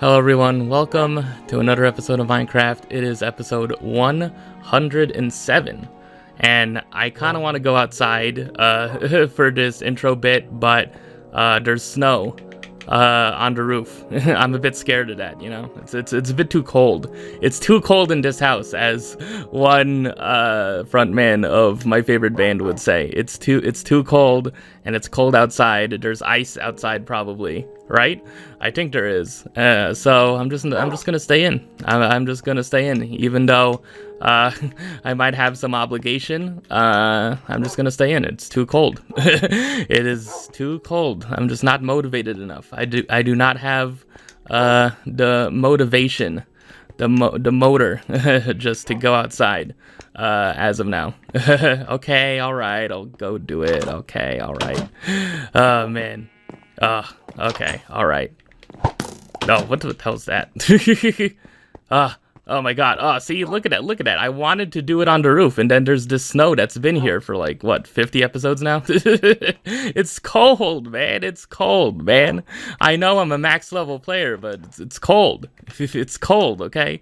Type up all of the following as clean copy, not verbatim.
Hello everyone, welcome to another episode of Minecraft. It is episode 107, and I kind of want to go outside for this intro bit, but there's snow on the roof. I'm a bit scared of that, you know? It's a bit too cold. It's too cold in this house, as one frontman of my favorite band would say. It's too cold, and it's cold outside. There's ice outside probably, right? I think there is. So I'm just gonna stay in. I'm just gonna stay in, even though I might have some obligation. I'm just gonna stay in. It's too cold. It is too cold. I'm just not motivated enough. I do not have the motivation, the motor, just to go outside as of now. Okay, all right, I'll go do it. Okay, all right. Oh man. Okay, all right. No, what the hell's that? Oh my god. See, look at that. I wanted to do it on the roof, and then there's this snow that's been here for like, what, 50 episodes now? It's cold, man. It's cold, man. I know I'm a max level player, but it's cold. It's cold, okay?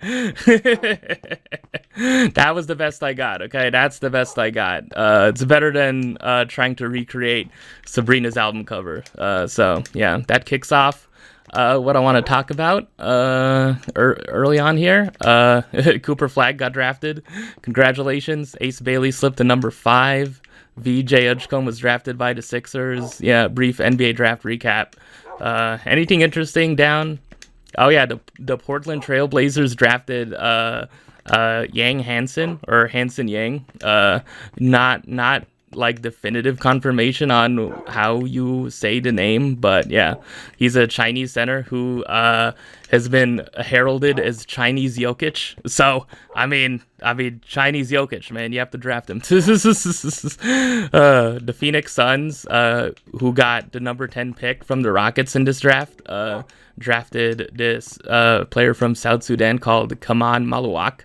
That was the best I got, okay? That's the best I got. It's better than trying to recreate Sabrina's album cover. So, yeah, that kicks off what I want to talk about early on here. Cooper Flagg got drafted. Congratulations. Ace Bailey slipped to number 5. VJ Edgecombe was drafted by the Sixers. Yeah, brief NBA draft recap. Anything interesting down? Oh yeah, the Portland Trailblazers drafted Yang Hansen, or Hansen Yang. Not like definitive confirmation on how you say the name, but yeah, he's a Chinese center who has been heralded as Chinese Jokic. So I mean Chinese Jokic, man, you have to draft him. The Phoenix Suns, who got the number 10 pick from the Rockets in this draft, drafted this player from South Sudan called Kaman Maluak.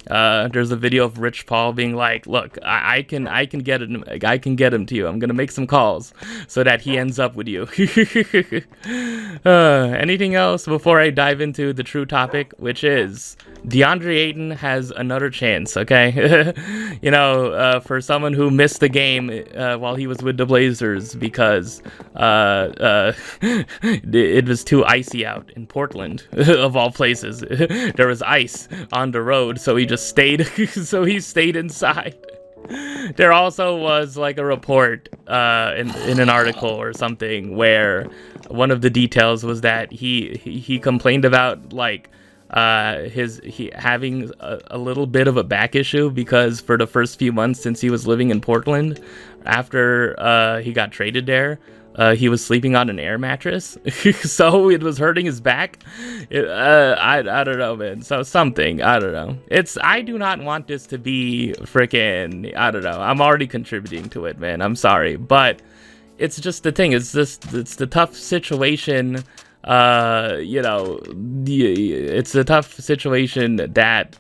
There's a video of Rich Paul being like, "Look, I can get him. I can get him to you. I'm gonna make some calls so that he ends up with you." Anything else before I dive into the true topic, which is DeAndre Ayton has another chance. Okay, you know, for someone who missed the game while he was with the Blazers because it was too icy out in Portland, of all places. There was ice on the road, so he stayed inside. There also was like a report in an article or something where one of the details was that he complained about like he having a little bit of a back issue because for the first few months since he was living in Portland after he got traded there, he was sleeping on an air mattress, so it was hurting his back. I don't know, man. So something, I don't know. I do not want this to be freaking, I don't know. I'm already contributing to it, man. I'm sorry, but it's just the thing. It's the tough situation. You know, it's the tough situation that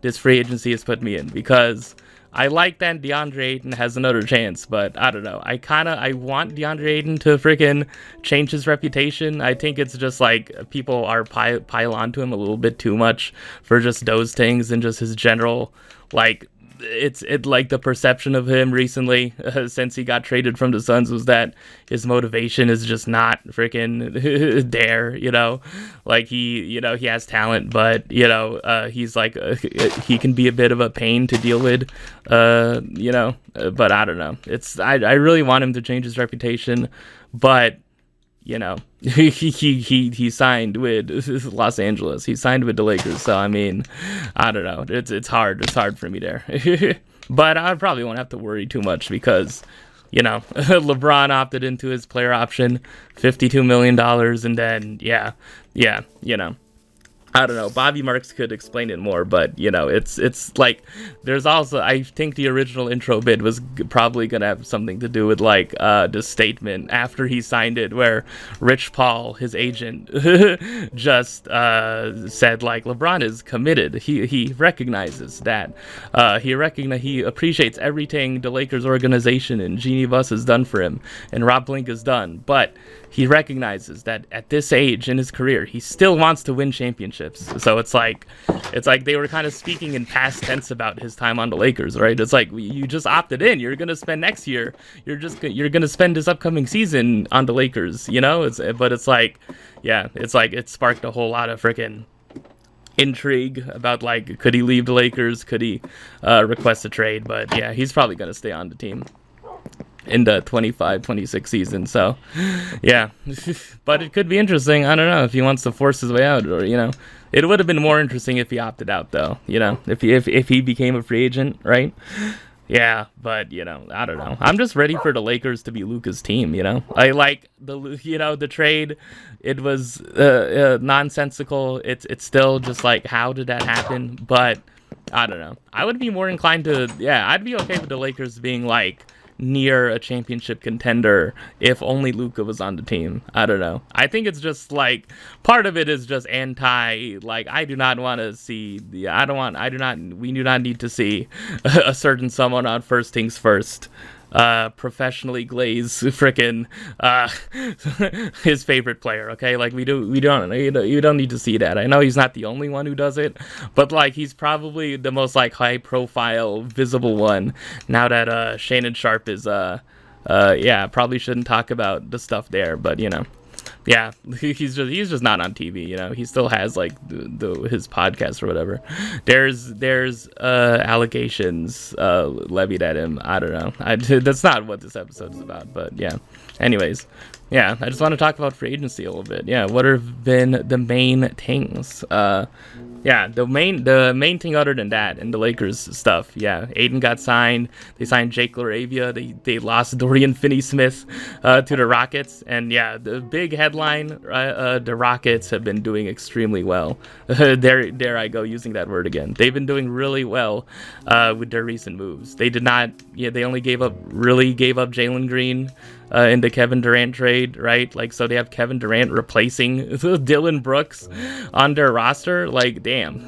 this free agency has put me in, because I like that DeAndre Ayton has another chance, but I don't know. I want DeAndre Ayton to freaking change his reputation. I think it's just like people are pile onto him a little bit too much for just those things, and just his general, like, it's like the perception of him recently since he got traded from the Suns was that his motivation is just not freaking there, you know, like he has talent, but you know, he's like he can be a bit of a pain to deal with, you know, but I don't know. I really want him to change his reputation, but you know, he signed with Los Angeles. He signed with the Lakers. So I mean, I don't know. It's hard. It's hard for me there. But I probably won't have to worry too much because, you know, LeBron opted into his player option, $52 million, and then yeah, you know. I don't know. Bobby Marks could explain it more, but you know, it's like there's also, I think the original intro bit was probably gonna have something to do with like the statement after he signed it, where Rich Paul, his agent, just said like LeBron is committed. He recognizes that. He appreciates everything the Lakers organization and Jeannie Buss has done for him, and Rob Blink has done, but he recognizes that at this age in his career, he still wants to win championships. So it's like they were kind of speaking in past tense about his time on the Lakers, right? It's like, you just opted in. You're gonna spend next year. You're gonna spend this upcoming season on the Lakers. But it's like, yeah, it's like it sparked a whole lot of freaking intrigue about, like, could he leave the Lakers? Could he request a trade? But yeah, he's probably gonna stay on the team in the 25-26 season. So yeah, but it could be interesting. I don't know if he wants to force his way out, or it would have been more interesting if he opted out, though. If he became a free agent, right? Yeah, but I don't know. I'm just ready for the Lakers to be Luka's team. I like the trade. It was nonsensical. It's still just like, how did that happen? But I don't know. I would be more inclined to, I'd be okay with the Lakers being like near a championship contender if only Luka was on the team. I don't know. I think it's just like, part of it is just like, I do not want to see we do not need to see a certain someone on First Things First professionally glaze frickin' his favorite player. Okay, like you don't need to see that. I know he's not the only one who does it, but like, he's probably the most like high profile visible one now that Shannon Sharp is probably shouldn't talk about the stuff there, but yeah, he's just not on TV. He still has like his podcast or whatever. There's allegations levied at him. I don't know. That's not what this episode is about. But yeah. Anyways, yeah, I just want to talk about free agency a little bit. Yeah, what have been the main things? The main thing other than that and the Lakers stuff. Yeah, Aiden got signed. They signed Jake LaRavia. They lost Dorian Finney-Smith to the Rockets. And yeah, the big headline, the Rockets have been doing extremely well. There I go using that word again. They've been doing really well with their recent moves. They did not. Yeah, they only gave up Jalen Green in the Kevin Durant trade, right? Like, so they have Kevin Durant replacing Dylan Brooks on their roster. Like, damn.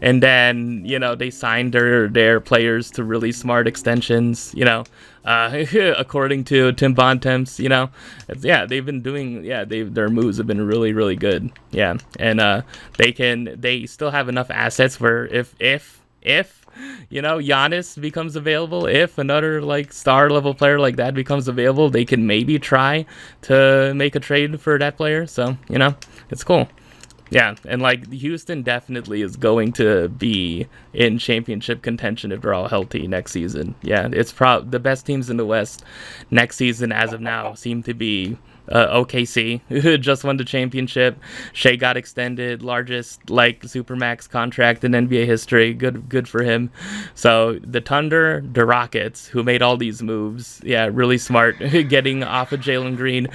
And then, they signed their players to really smart extensions, according to Tim Bontemps, they've been doing, their moves have been really, really good. Yeah. And they still have enough assets where if Giannis becomes available, if another like star level player like that becomes available, they can maybe try to make a trade for that player. So, it's cool. Yeah, and like Houston definitely is going to be in championship contention if they're all healthy next season. Yeah, it's the best teams in the West next season as of now seem to be OKC, who just won the championship. Shea got extended, largest like supermax contract in NBA history. Good for him. So the Thunder, the Rockets, who made all these moves, really smart, getting off of Jalen Green,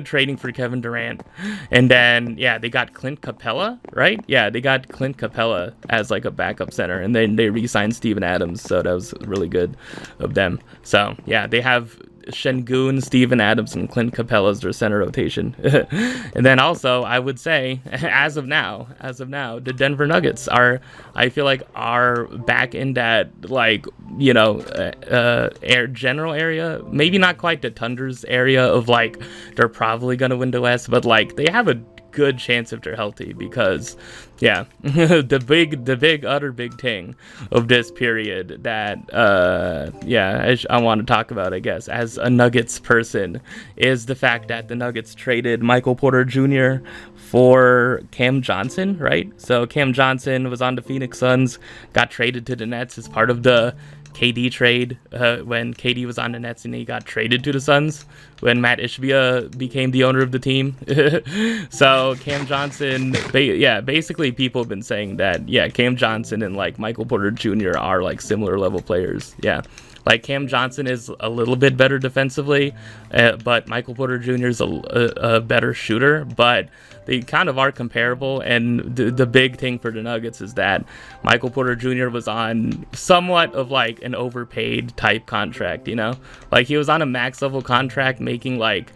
trading for Kevin Durant, and then they got Clint Capella, right? Yeah, they got Clint Capella as like a backup center, and then they re-signed Steven Adams, so that was really good of them. So yeah, they have Şengün, Steven Adams, and Clint Capella as their center rotation. And then also, I would say, as of now, the Denver Nuggets are back in that, like, general area. Maybe not quite the Thunder's area of, like, they're probably going to win the West, but, like, they have a good chance if they're healthy, because the big thing of this period that I want to talk about, I guess, as a Nuggets person, is the fact that the Nuggets traded Michael Porter Jr. for Cam Johnson, right? So Cam Johnson was on the Phoenix Suns, got traded to the Nets as part of the KD trade when KD was on the Nets, and he got traded to the Suns when Matt Ishbia became the owner of the team. So Cam Johnson, basically people have been saying that, Cam Johnson and like Michael Porter Jr. are like similar level players. Yeah. Like Cam Johnson is a little bit better defensively, but Michael Porter Jr. is a better shooter, but they kind of are comparable. And the big thing for the Nuggets is that Michael Porter Jr. was on somewhat of like an overpaid type contract, like he was on a max level contract making like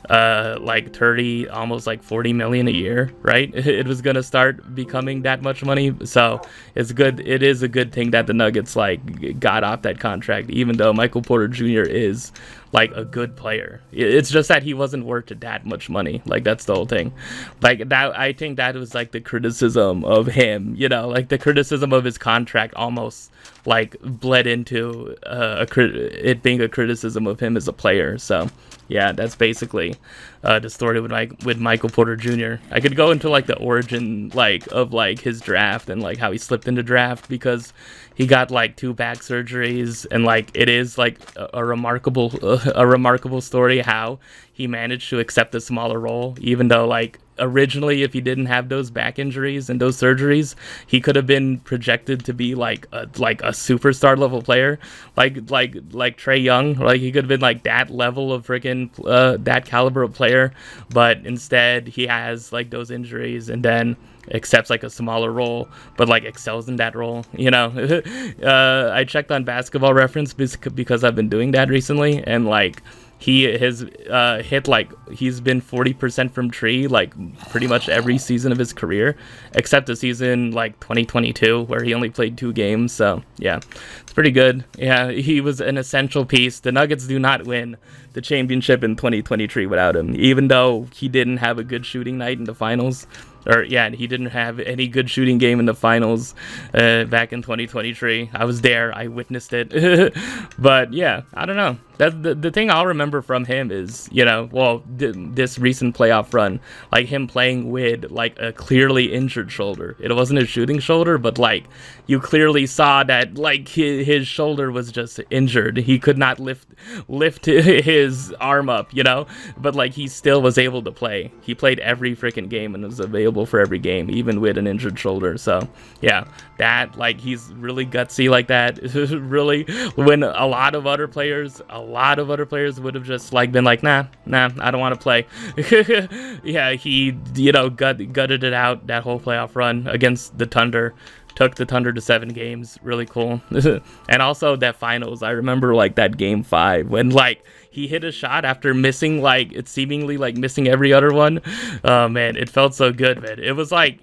like 30, almost like 40 million a year, right? It was gonna start becoming that much money. So it's good. It is a good thing that the Nuggets like got off that contract, even though Michael Porter Jr. is like a good player. It's just that he wasn't worth that much money. Like that's the whole thing. Like that, I think that was like the criticism of him. You know, like the criticism of his contract almost like bled into it being a criticism of him as a player. So yeah, that's basically the story with Michael Porter Jr. I could go into like the origin like of like his draft and like how he slipped into draft, because he got like 2 back surgeries, and like it is like a remarkable story how he managed to accept a smaller role, even though like originally, if he didn't have those back injuries and those surgeries, he could have been projected to be like a superstar level player, like Trey Young. Like he could have been like that level of freaking that caliber of player, but instead he has like those injuries and then accepts like a smaller role, but like excels in that role. You know, I checked on Basketball Reference because I've been doing that recently, and like he has hit like he's been 40% from tree like pretty much every season of his career, except the season like 2022 where he only played 2 games. So yeah, it's pretty good. Yeah, he was an essential piece. The Nuggets do not win the championship in 2023 without him, even though he didn't have a good shooting night in the finals. Or yeah, he didn't have any good shooting game in the finals back in 2023. I was there, I witnessed it. But yeah, I don't know. That the thing I'll remember from him is, you know, well, this recent playoff run, like him playing with like a clearly injured shoulder. It wasn't a shooting shoulder, but like you clearly saw that like his shoulder was just injured. He could not lift his arm up, you know, but like he still was able to play. He played every freaking game and was available for every game, even with an injured shoulder. So yeah, that like he's really gutsy like that. Really, when a lot of other players would have just like been like, nah, I don't want to play. Yeah, he, you know, gutted it out that whole playoff run against the Thunder. Took the Thunder to 7 games. Really cool. And also that finals, I remember like that game 5 when like he hit a shot after missing like it's seemingly like missing every other one. Oh man, it felt so good, man. It was like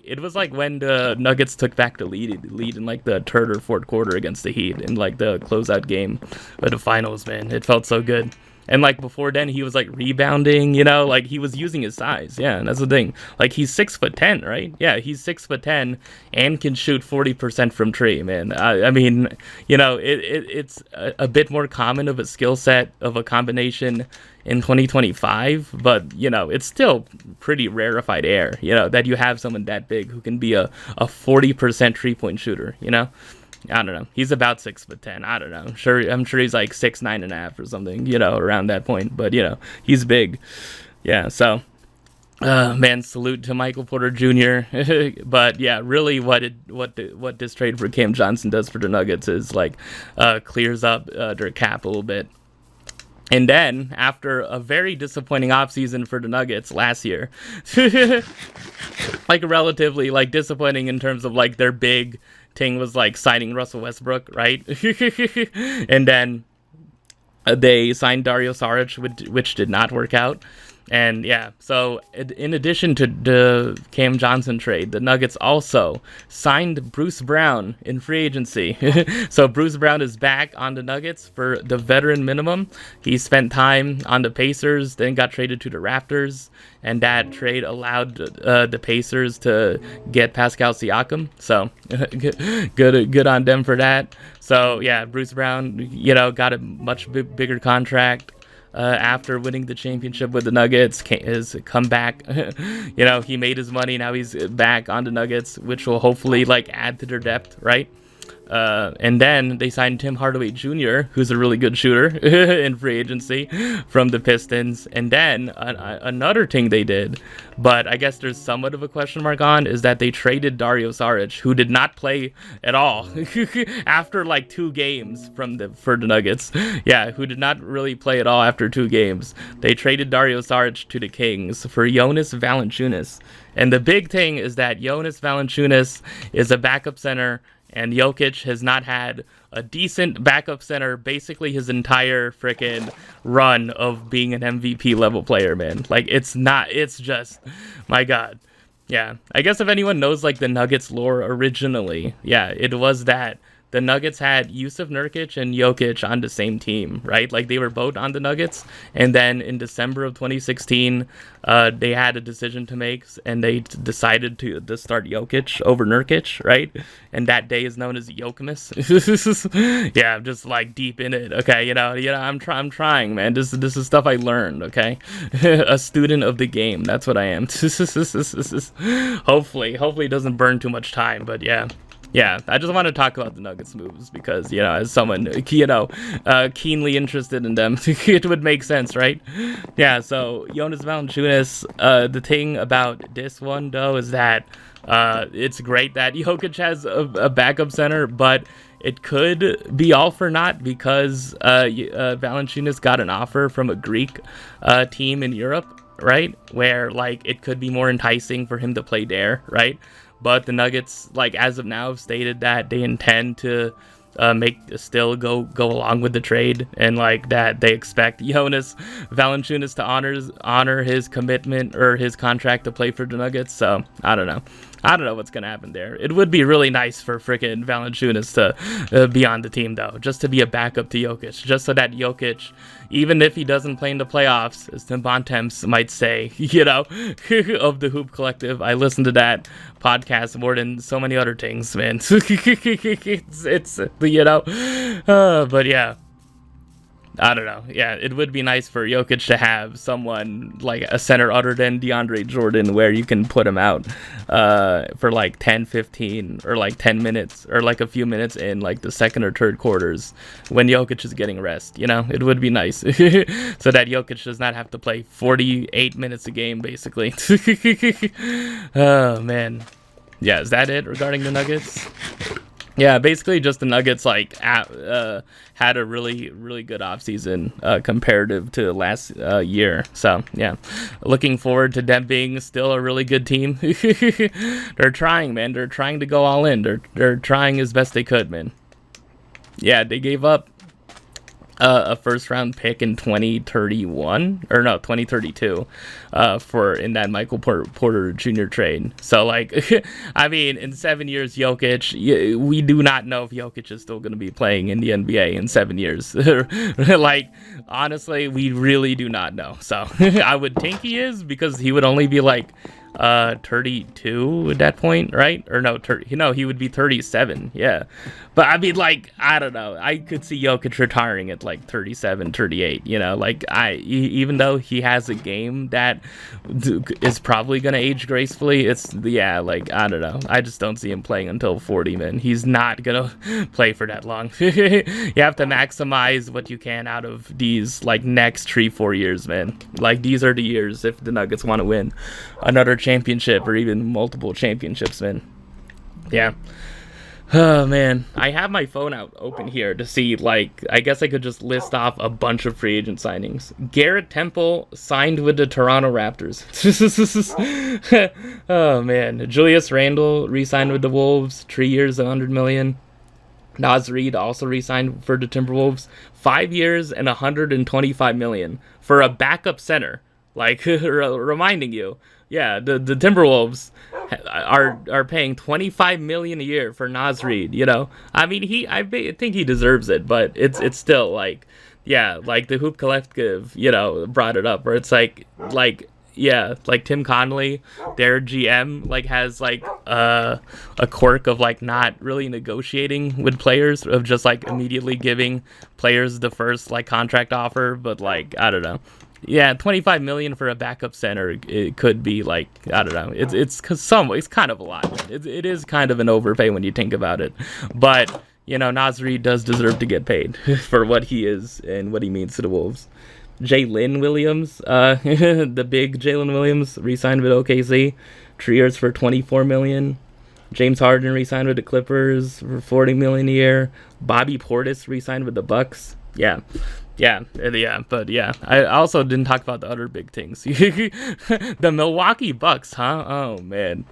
when the Nuggets took back the lead in like the third or fourth quarter against the Heat in like the closeout game of the finals, man. It felt so good. And like before then, he was like rebounding, you know, like he was using his size. Yeah, and that's the thing. Like he's 6'10", right? Yeah, he's 6'10" and can shoot 40% from tree, man. I mean, you know, it's a bit more common of a skill set of a combination in 2025, but you know, it's still pretty rarefied air, you know, that you have someone that big who can be a 40% 3-point shooter, you know. I don't know. He's about 6'10". I don't know. I'm sure he's like 6'9.5" or something, you know, around that point. But you know, he's big. Yeah. So, man, salute to Michael Porter Jr. But yeah, really, what this trade for Cam Johnson does for the Nuggets is like clears up their cap a little bit. And then, after a very disappointing offseason for the Nuggets last year, like relatively like disappointing in terms of like their big thing was like signing Russell Westbrook, right? And then they signed Dario Saric, which did not work out. And yeah, so in addition to the Cam Johnson trade, the Nuggets also signed Bruce Brown in free agency. So Bruce Brown is back on the Nuggets for the veteran minimum. He spent time on the Pacers, then got traded to the Raptors, and that trade allowed the Pacers to get Pascal Siakam. So good on them for that. So yeah, Bruce Brown, you know, got a much bigger contract. After winning the championship with the Nuggets, has come back. You know, he made his money. Now he's back on the Nuggets, which will hopefully like add to their depth, right? And then they signed Tim Hardaway Jr., who's a really good shooter in free agency from the Pistons. And then another thing they did, but I guess there's somewhat of a question mark on, is that they traded Dario Saric, who did not play at all after like 2 games for the Nuggets. Yeah, who did not really play at all after 2 games. They traded Dario Saric to the Kings for Jonas Valanciunas. And the big thing is that Jonas Valanciunas is a backup center, And Jokic has not had a decent backup center basically his entire freaking run of being an MVP level player, man. Like, it's just, my God. Yeah, I guess if anyone knows, like, the Nuggets lore originally, yeah, it was that the Nuggets had Yusuf Nurkic and Jokic on the same team, right? Like, they were both on the Nuggets, and then in December of 2016, they had a decision to make, and they decided to start Jokic over Nurkic, right? And that day is known as Yokemas. Yeah, I'm just, like, deep in it, okay? I'm trying, man. This is stuff I learned, okay? A student of the game, that's what I am. Hopefully it doesn't burn too much time, but yeah. Yeah, I just want to talk about the Nuggets moves because, as someone, keenly interested in them, it would make sense, right? Yeah, so Jonas Valanciunas, the thing about this one, though, is that it's great that Jokic has a backup center, but it could be all for naught because Valanciunas got an offer from a Greek team in Europe, right? Where, like, it could be more enticing for him to play there, right? But the Nuggets, like, as of now, have stated that they intend to go along with the trade, and like that they expect Jonas Valanciunas to honor his commitment or his contract to play for the Nuggets. So I don't know what's gonna happen there. It would be really nice for freaking Valanciunas to be on the team, though, just to be a backup to Jokic, just so that Jokic, even if he doesn't play in the playoffs, as Tim Bontemps might say, of the Hoop Collective. I listen to that podcast more than so many other things, man. But yeah. I don't know. Yeah, it would be nice for Jokic to have someone like a center other than DeAndre Jordan where you can put him out for like 10, 15 or like 10 minutes or like a few minutes in like the second or third quarters when Jokic is getting rest. It would be nice so that Jokic does not have to play 48 minutes a game, basically. Oh, man. Yeah, is that it regarding the Nuggets? Yeah, basically just the Nuggets like had a really, really good offseason comparative to last year. So, yeah, looking forward to them being still a really good team. They're trying, man. They're trying to go all in. They're trying as best they could, man. Yeah, they gave up a first round pick in 2032 in that Michael Porter Jr. trade. So, like, I mean, in 7 years, Jokic, we do not know if Jokic is still going to be playing in the NBA in 7 years. Like, honestly, we really do not know. So I would think he is, because he would only be like 32 at that point, right? Or no, he would be 37. Yeah, but I mean, like, I don't know. I could see Jokic retiring at like 37, 38. Like, even though he has a game that is probably gonna age gracefully, like, I don't know. I just don't see him playing until 40, man. He's not gonna play for that long. You have to maximize what you can out of these like next 3-4 years, man. Like, these are the years if the Nuggets want to win another championship or even multiple championships, man. Yeah. Oh, man. I have my phone out open here to see, like, I guess I could just list off a bunch of free agent signings. Garrett Temple signed with the Toronto Raptors. Oh, man. Julius Randle re-signed with the Wolves, 3 years, $100 million. Naz Reid also re-signed for the Timberwolves, 5 years and $125 million for a backup center. Like, reminding you, yeah, the Timberwolves are paying $25 million a year for Naz Reid. I mean, I think he deserves it, but it's still like, yeah, like the Hoop Collective, brought it up where it's like yeah, like Tim Connolly, their GM, like has like a quirk of like not really negotiating with players, of just like immediately giving players the first like contract offer, but like, I don't know. Yeah, $25 million for a backup center, it could be like, I don't know. It's kind of a lot. It is kind of an overpay when you think about it. But, Naz Reid does deserve to get paid for what he is and what he means to the Wolves. Jalen Williams, the big Jalen Williams, re-signed with OKC, 3 years for $24 million. James Harden re-signed with the Clippers for $40 million a year. Bobby Portis re-signed with the Bucks, But yeah, I also didn't talk about the other big things. The Milwaukee Bucks, huh? Oh man.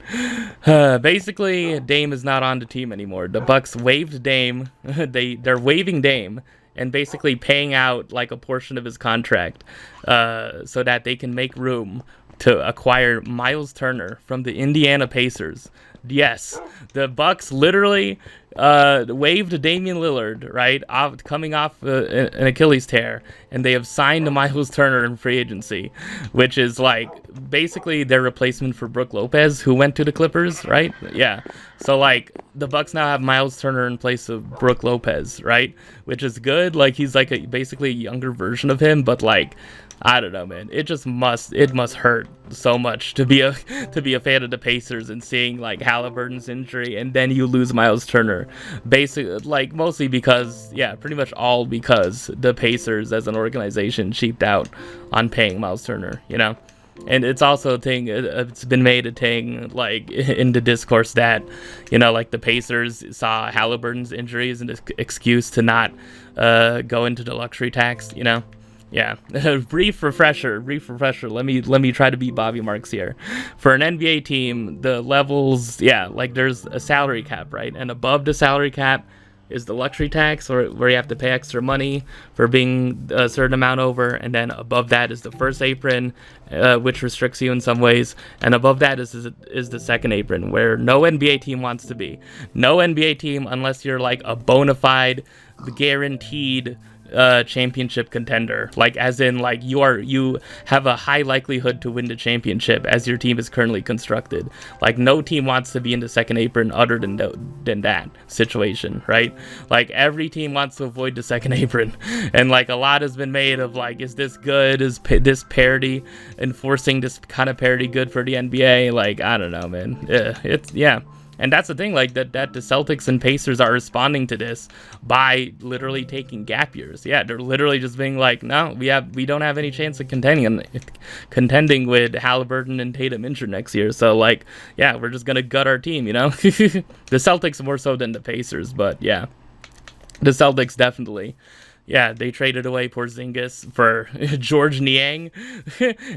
Basically, Dame is not on the team anymore. The Bucks waived Dame. They're waiving Dame and basically paying out like a portion of his contract, so that they can make room to acquire Miles Turner from the Indiana Pacers. Yes, the Bucks literally waived Damian Lillard, right, coming off an Achilles tear, and they have signed Miles Turner in free agency, which is like basically their replacement for Brook Lopez, who went to the Clippers, right? Yeah. So like the Bucks now have Miles Turner in place of Brook Lopez, right? Which is good. Like he's like basically a younger version of him, but like I don't know, man. It must hurt so much to be a fan of the Pacers and seeing like Halliburton's injury, and then you lose Miles Turner. Basically, like mostly because, yeah, pretty much all because the Pacers as an organization cheaped out on paying Miles Turner, you know. And it's also a thing, it's been made a thing, like, in the discourse that, you know, like, the Pacers saw Halliburton's injuries as an excuse to not go into the luxury tax, you know. Yeah, brief refresher. Let me try to beat Bobby Marks here. For an NBA team, the levels, yeah, like there's a salary cap, right? And above the salary cap is the luxury tax, where you have to pay extra money for being a certain amount over, and then above that is the first apron, which restricts you in some ways, and above that is the second apron, where no NBA team wants to be. No NBA team, unless you're like a bona fide, guaranteed championship contender, like as in like you have a high likelihood to win the championship as your team is currently constructed. Like no team wants to be in the second apron other than that situation, right? Like every team wants to avoid the second apron, and like a lot has been made of like, is this good? Is this parity, enforcing this kind of parity, good for the NBA? Like I don't know, man. Yeah. And that's the thing, like that the Celtics and Pacers are responding to this by literally taking gap years. Yeah, they're literally just being like, no, we don't have any chance of contending with Halliburton and Tatum injured next year. So like, yeah, we're just gonna gut our team, you know. The Celtics more so than the Pacers, but yeah, the Celtics definitely. Yeah, they traded away Porzingis for George Niang,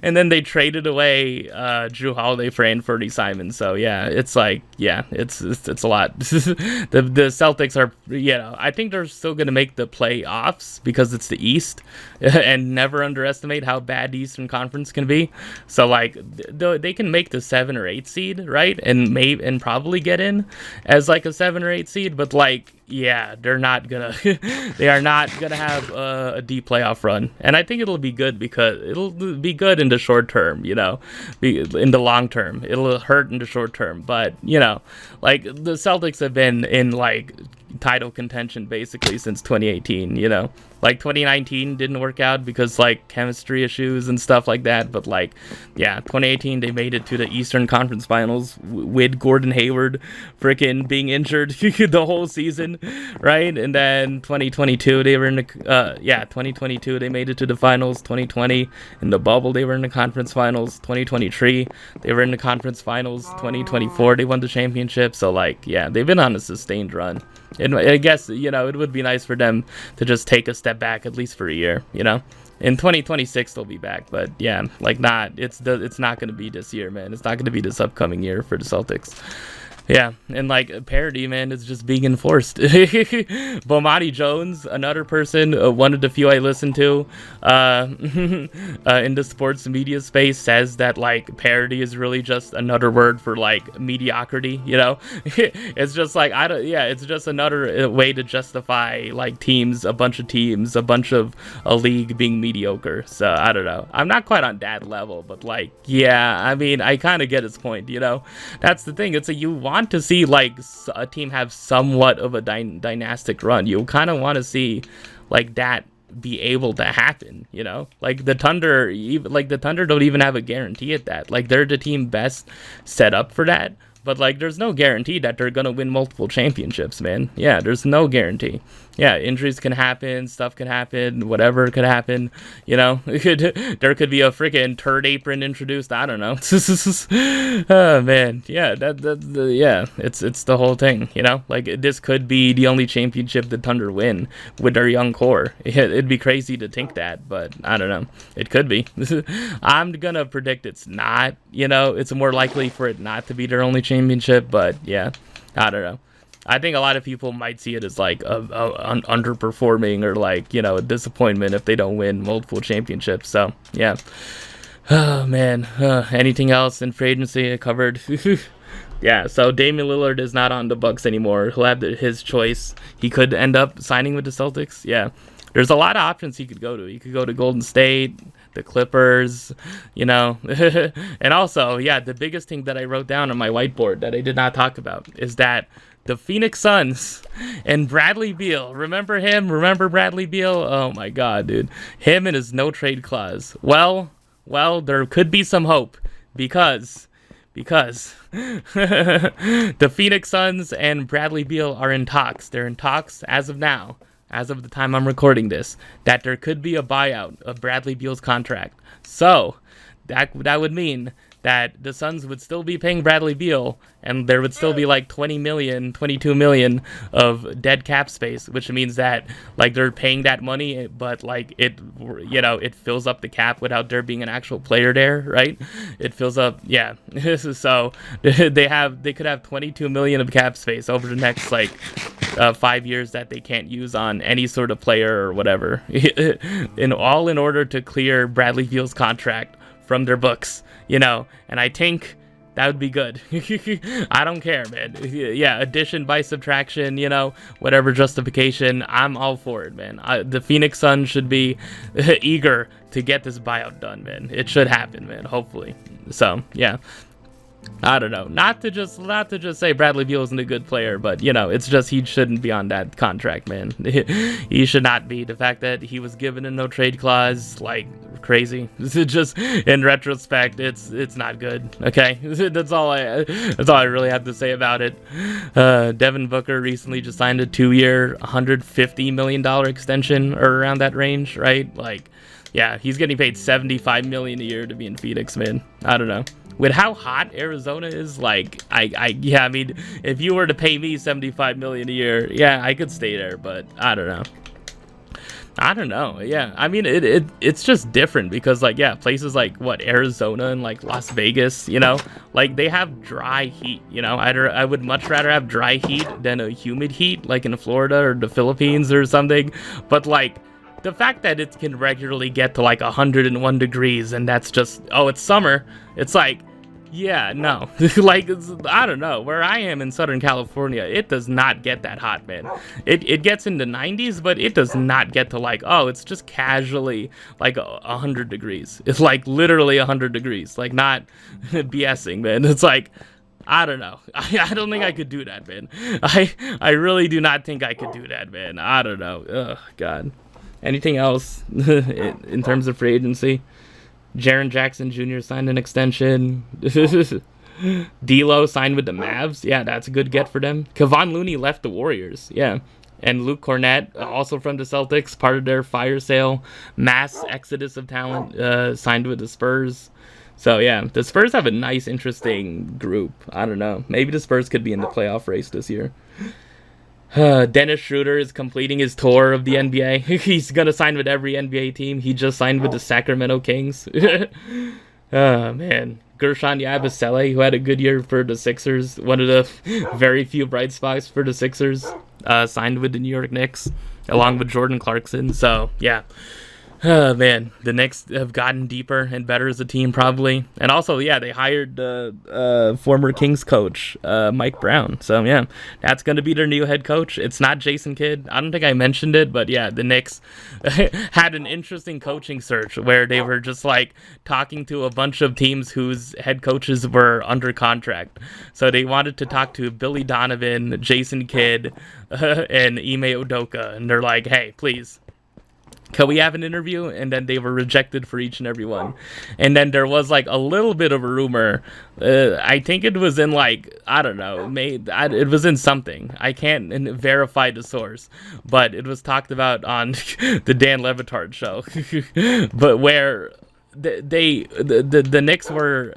and then they traded away Drew Holiday for Anthony Simon. So yeah, it's like, yeah, it's a lot. The Celtics are, you know, I think they're still gonna make the playoffs because it's the East, and never underestimate how bad the Eastern Conference can be. So like, they can make the 7 or 8 seed, right, and probably get in as like a 7 or 8 seed, but like, yeah, they are not gonna have a deep playoff run, and I think it'll be good because it'll be good in the short term, you know, in the long term it'll hurt in the short term, but you know, like the Celtics have been in like title contention basically since 2018, you know. Like 2019 didn't work out because like chemistry issues and stuff like that, but like, yeah, 2018 they made it to the Eastern Conference Finals with Gordon Hayward freaking being injured the whole season, right? And then 2022 they were in the 2022 they made it to the finals. 2020 in the bubble they were in the conference finals. 2023 they were in the conference finals. 2024 they won the championship. So like, yeah, they've been on a sustained run. And I guess, you know, it would be nice for them to just take a step back at least for a year, you know. In 2026 they'll be back, but yeah, like it's not going to be this year, man. It's not going to be this upcoming year for the Celtics. Yeah, and like parody, man, is just being enforced. Bomani Jones, another person, one of the few I listen to in the sports media space, says that like parody is really just another word for like mediocrity, you know. It's just like, it's just another way to justify like a bunch of a league being mediocre. So I don't know, I'm not quite on that level, but like, yeah, I mean, I kind of get his point, you know. That's the thing, it's you want to see like a team have somewhat of a dynastic run. You kind of want to see like that be able to happen, you know. Like the Thunder don't even have a guarantee at that. Like they're the team best set up for that, but like there's no guarantee that they're gonna win multiple championships, man. Yeah, there's no guarantee. Yeah, injuries can happen, stuff can happen, whatever could happen. You know, there could be a freaking turd apron introduced. I don't know. Oh man, yeah, yeah, it's the whole thing. You know, like this could be the only championship the Thunder win with their young core. It'd be crazy to think that, but I don't know. It could be. I'm gonna predict it's not. You know, it's more likely for it not to be their only championship, but yeah, I don't know. I think a lot of people might see it as like an underperforming or like, you know, a disappointment if they don't win multiple championships. So yeah. Oh man. Anything else in free agency I covered? Yeah. So Damian Lillard is not on the Bucks anymore. He'll have his choice. He could end up signing with the Celtics. Yeah. There's a lot of options he could go to. He could go to Golden State, the Clippers, you know. And also, yeah, the biggest thing that I wrote down on my whiteboard that I did not talk about is that the Phoenix Suns and Bradley Beal. Remember him? Remember Bradley Beal? Oh my God, dude. Him and his no trade clause. Well, there could be some hope because the Phoenix Suns and Bradley Beal are in talks. They're in talks as of now, as of the time I'm recording this, that there could be a buyout of Bradley Beal's contract. So that would mean that the Suns would still be paying Bradley Beal, and there would still be like 20 million, 22 million of dead cap space, which means that like they're paying that money, but like it, you know, it fills up the cap without there being an actual player there, right? It fills up, yeah. So they could have 22 million of cap space over the next like 5 years that they can't use on any sort of player or whatever, in order to clear Bradley Beal's contract from their books, you know, and I think that would be good. I don't care, man. Yeah, addition by subtraction, you know, whatever justification, I'm all for it, man. The Phoenix Suns should be eager to get this buyout done, man. It should happen, man, hopefully. So, yeah. I don't know. Not to just say Bradley Beal isn't a good player, but you know, it's just he shouldn't be on that contract, man. He should not be. The fact that he was given a no trade clause, like crazy. Just in retrospect, it's not good. Okay, that's all I really have to say about it. Devin Booker recently just signed a 2-year, $150 million extension or around that range, right? Like, yeah, he's getting paid $75 million a year to be in Phoenix, man. I don't know. With how hot Arizona is, like, I mean, if you were to pay me $75 million a year, yeah, I could stay there, but I don't know. Yeah, I mean, it's just different because, like, yeah, places like Arizona and like Las Vegas, you know, like they have dry heat. You know, I would much rather have dry heat than a humid heat, like in Florida or the Philippines or something. But like, the fact that it can regularly get to like 101 degrees and that's just, oh, it's summer. It's like, yeah, no. Like, I don't know. Where I am in Southern California, it does not get that hot, man. It gets in the 90s, but it does not get to like, oh, it's just casually like 100 degrees. It's like literally 100 degrees. Like, not BSing, man. It's like, I don't know. I don't think I could do that, man. I really do not think I could do that, man. I don't know. Ugh, God. Anything else in terms of free agency? Jaren Jackson Jr. signed an extension. D'Lo signed with the Mavs. Yeah, that's a good get for them. Kevon Looney left the Warriors. Yeah. And Luke Cornett, also from the Celtics, part of their fire sale, mass exodus of talent, signed with the Spurs. So, yeah, the Spurs have a nice, interesting group. I don't know. Maybe the Spurs could be in the playoff race this year. Dennis Schroeder is completing his tour of the NBA. He's going to sign with every NBA team. He just signed with the Sacramento Kings. Oh, man. Gershon Yabusele, who had a good year for the Sixers, one of the very few bright spots for the Sixers, signed with the New York Knicks, along with Jordan Clarkson. So, yeah. Oh, man, the Knicks have gotten deeper and better as a team, probably. And also, yeah, they hired the former Kings coach, Mike Brown. So, yeah, that's going to be their new head coach. It's not Jason Kidd. I don't think I mentioned it, but, yeah, the Knicks had an interesting coaching search where they were just, like, talking to a bunch of teams whose head coaches were under contract. So they wanted to talk to Billy Donovan, Jason Kidd, and Ime Udoka. And they're like, hey, please, can we have an interview? And then they were rejected for each and every one. And then there was like a little bit of a rumor. I think it was in like, I don't know, it was in something. I can't verify the source, but it was talked about on the Dan Levitard show. But where the Knicks were,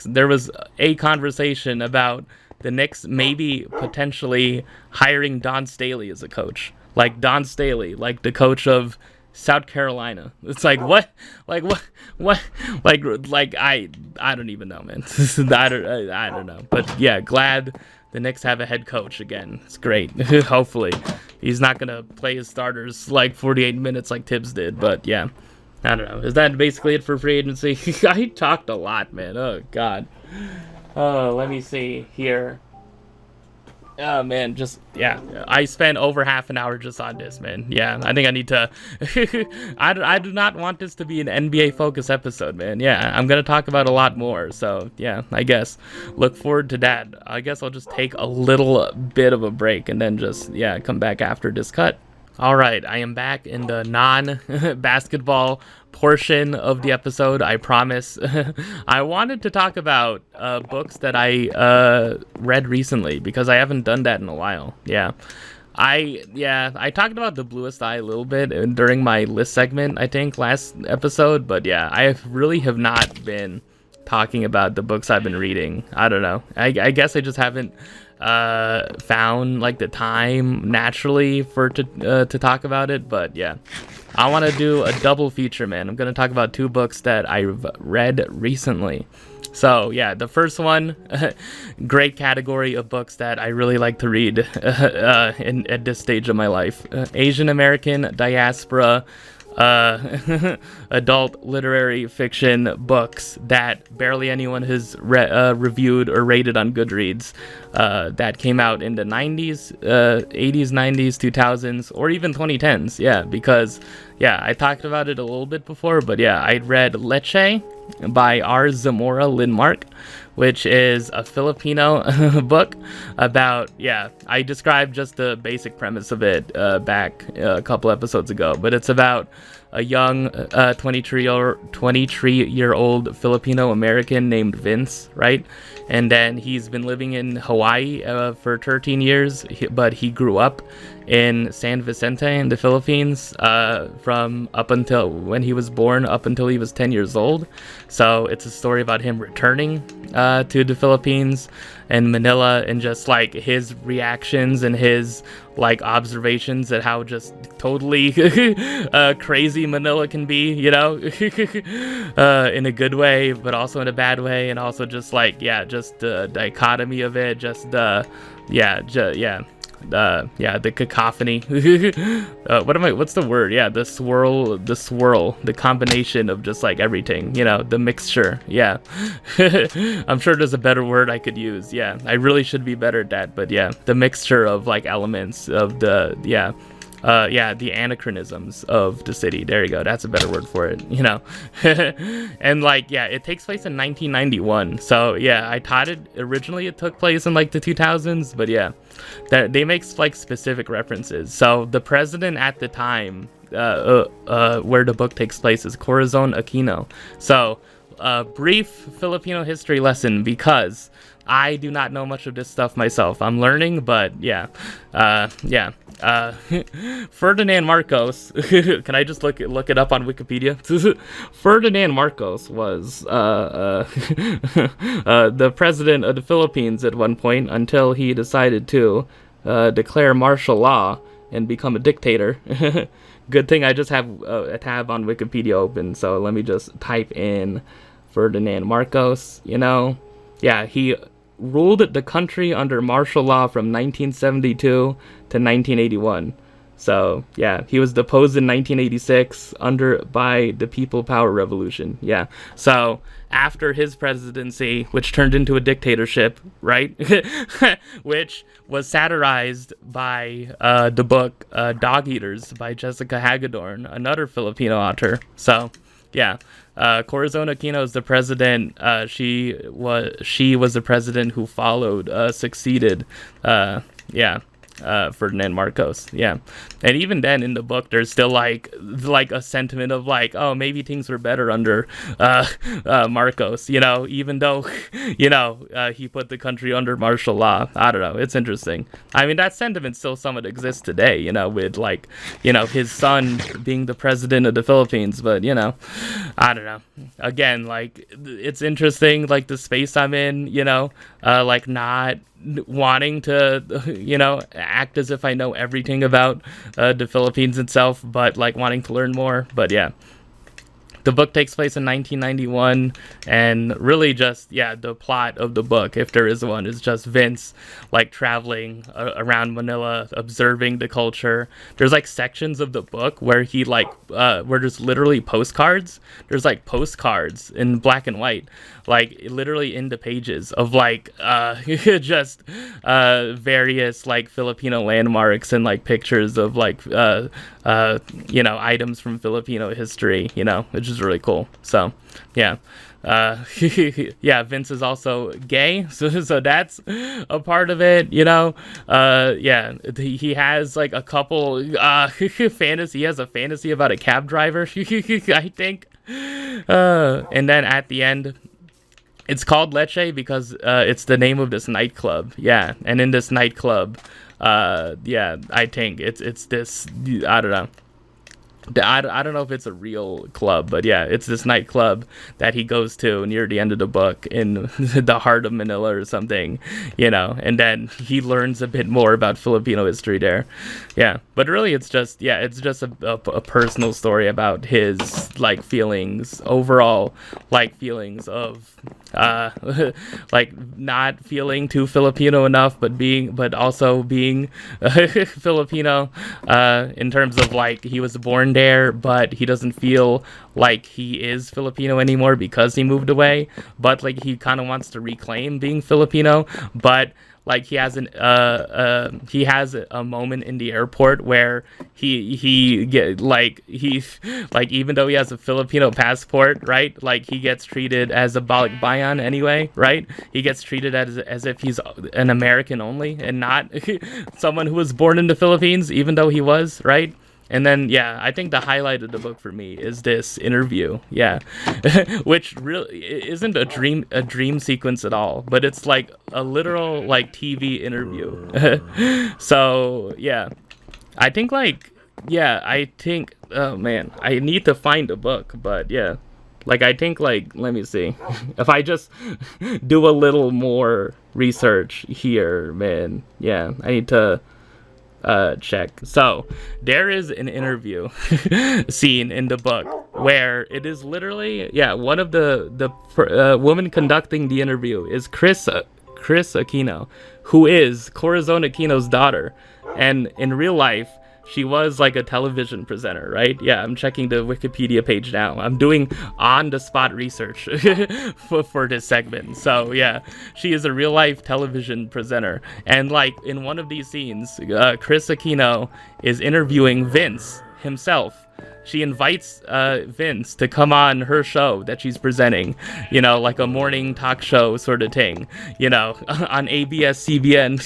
there was a conversation about the Knicks maybe potentially hiring Don Staley as a coach. Like Don Staley, like the coach of South Carolina. It's like what? Like I don't even know, man. I don't know. But yeah, glad the Knicks have a head coach again. It's great. Hopefully, he's not gonna play his starters like 48 minutes like Tibbs did. But yeah, I don't know. Is that basically it for free agency? I talked a lot, man. Oh God. Let me see here. Oh man, just yeah. I spent over half an hour just on this, man. Yeah, I think I need to. I do not want this to be an NBA focused episode, man. Yeah, I'm gonna talk about a lot more. So yeah, I guess look forward to that. I guess I'll just take a little bit of a break and then just come back after this cut. All right, I am back in the non-basketball portion of the episode, I promise. I wanted to talk about books that I read recently because I haven't done that in a while. I talked about The Bluest Eye a little bit during my list segment, I think, last episode. But yeah, I really have not been talking about the books I've been reading. I don't know. I guess I just haven't found like the time naturally to talk about it. But yeah, I want to do a double feature, man. I'm going to talk about two books that I've read recently. So yeah, the first one, great category of books that I really like to read at this stage of my life. Asian American Diaspora adult literary fiction books that barely anyone has reviewed or rated on Goodreads, that came out in the 90s, 80s, 90s, 2000s, or even 2010s. Yeah, because I talked about it a little bit before, but yeah, I read Leche by R. Zamora Linmark, which is a Filipino book about, I described just the basic premise of it back a couple episodes ago, but it's about a young 23-year-old Filipino American named Vince, right? And then he's been living in Hawaii for 13 years, but he grew up in San Vicente in the Philippines from up until when he was born up until he was 10 years old. So it's a story about him returning to the Philippines and Manila, and just like his reactions and his like observations at how just totally crazy Manila can be, in a good way, but also in a bad way, and also just like just the dichotomy of it, just the cacophony. What's the word? The swirl, the combination of just like everything, the mixture. I'm sure there's a better word I could use. I really should be better at that, but the mixture of like elements of the the anachronisms of the city. There you go. That's a better word for it, And like, it takes place in 1991. So I thought it took place in like the 2000s, but that they make like specific references. So the president at the time where the book takes place is Corazon Aquino. So brief Filipino history lesson, because I do not know much of this stuff myself. I'm learning, but Ferdinand Marcos. Can I just look it up on Wikipedia? Ferdinand Marcos was the president of the Philippines at one point until he decided to declare martial law and become a dictator. Good thing I just have a tab on Wikipedia open, so let me just type in Ferdinand Marcos. He ruled the country under martial law from 1972 to 1981. So he was deposed in 1986 by the People Power Revolution. So after his presidency, which turned into a dictatorship, right? Which was satirized by the book Dog Eaters by Jessica Hagedorn, another Filipino author. So Corazon Aquino is the president. She was the president who succeeded Ferdinand Marcos. Yeah, and even then in the book, there's still like a sentiment of like, oh, maybe things were better under Marcos. You know, even though he put the country under martial law. I don't know. It's interesting. I mean, that sentiment still somewhat exists today. You know, with like his son being the president of the Philippines. But I don't know. Again, like it's interesting. Like the space I'm in. Like not wanting to act as if I know everything about the Philippines itself, but like wanting to learn more. But yeah, the book takes place in 1991, and really just, the plot of the book, if there is one, is just Vince, like, traveling around Manila, observing the culture. There's, like, sections of the book where he, like, where there's literally postcards. There's, like, postcards in black and white, like, literally in the pages of, like, just various, like, Filipino landmarks and, like, pictures of, like, items from Filipino history, which is really cool. So, yeah. Vince is also gay, so that's a part of it, he has like a couple fantasy. He has a fantasy about a cab driver, I think, and then at the end, it's called Leche because it's the name of this nightclub. Yeah, and in this nightclub, I think it's this. I don't know. I don't know if it's a real club, but yeah, it's this nightclub that he goes to near the end of the book in the heart of Manila or something, and then he learns a bit more about Filipino history there. Yeah, but really it's just a personal story about his like feelings, overall like feelings of like not feeling too Filipino enough, but also being Filipino in terms of like he was born there, but he doesn't feel like he is Filipino anymore because he moved away, but like he kind of wants to reclaim being Filipino, but like he has a moment in the airport where he even though he has a Filipino passport, right? Like he gets treated as a balikbayan anyway, right? He gets treated as if he's an American only and not someone who was born in the Philippines, even though he was, right? And then, I think the highlight of the book for me is this interview, which really isn't a dream sequence at all, but it's like a literal like TV interview. So, I think oh man, I need to find a book, but like I think like, let me see, if I just do a little more research here, man, I need to check. So there is an interview scene in the book where it is literally one of the woman conducting the interview is Chris Aquino, who is Corazon Aquino's daughter, and in real life she was like a television presenter, right? I'm checking the Wikipedia page now. I'm doing on-the-spot research for this segment. So, she is a real-life television presenter. And, like, in one of these scenes, Chris Aquino is interviewing Vince himself. She invites Vince to come on her show that she's presenting, like a morning talk show sort of thing, on ABS-CBN.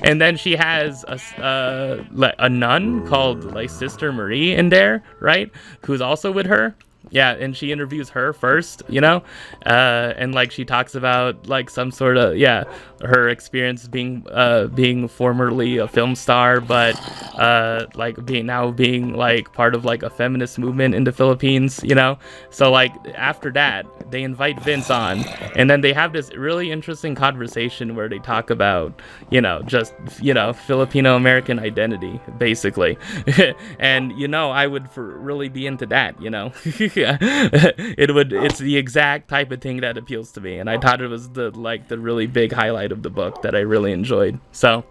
And then she has a nun called like Sister Marie in there, right? Who's also with her. And she interviews her first, and like she talks about like some sort of her experience being formerly a film star, but like being like part of like a feminist movement in the Philippines, so like after that they invite Vince on, and then they have this really interesting conversation where they talk about just Filipino American identity basically. And I would really be into that, it's the exact type of thing that appeals to me, and I thought it was the really big highlight of the book that I really enjoyed. So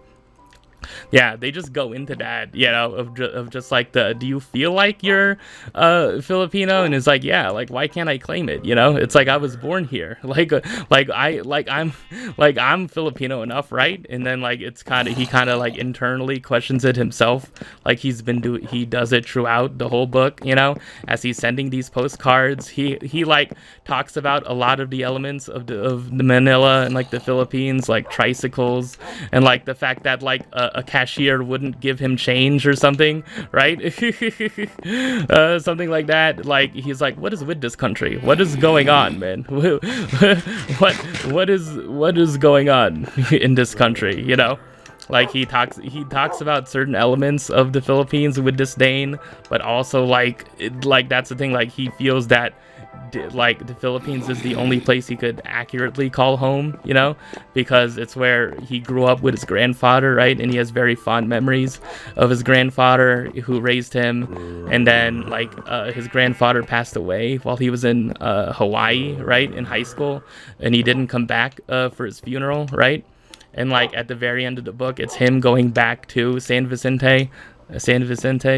Yeah, they just go into that, of just like do you feel like you're Filipino? And it's like, yeah, like why can't I claim it? It's like I was born here, I'm Filipino enough, right? And then like he kind of like internally questions it himself, like he does it throughout the whole book, as he's sending these postcards. He like talks about a lot of the elements of the Manila and like the Philippines, like tricycles, and like the fact that like a cashier wouldn't give him change or something, right? Something like that. Like he's like, what is with this country? What is going on, man? what is going on in this country? Like he talks about certain elements of the Philippines with disdain, but also like that's the thing. Like he feels that like the Philippines is the only place he could accurately call home, because it's where he grew up with his grandfather, right? And he has very fond memories of his grandfather who raised him. And then like his grandfather passed away while he was in Hawaii, right, in high school, and he didn't come back for his funeral, right? And like at the very end of the book, it's him going back to San Vicente,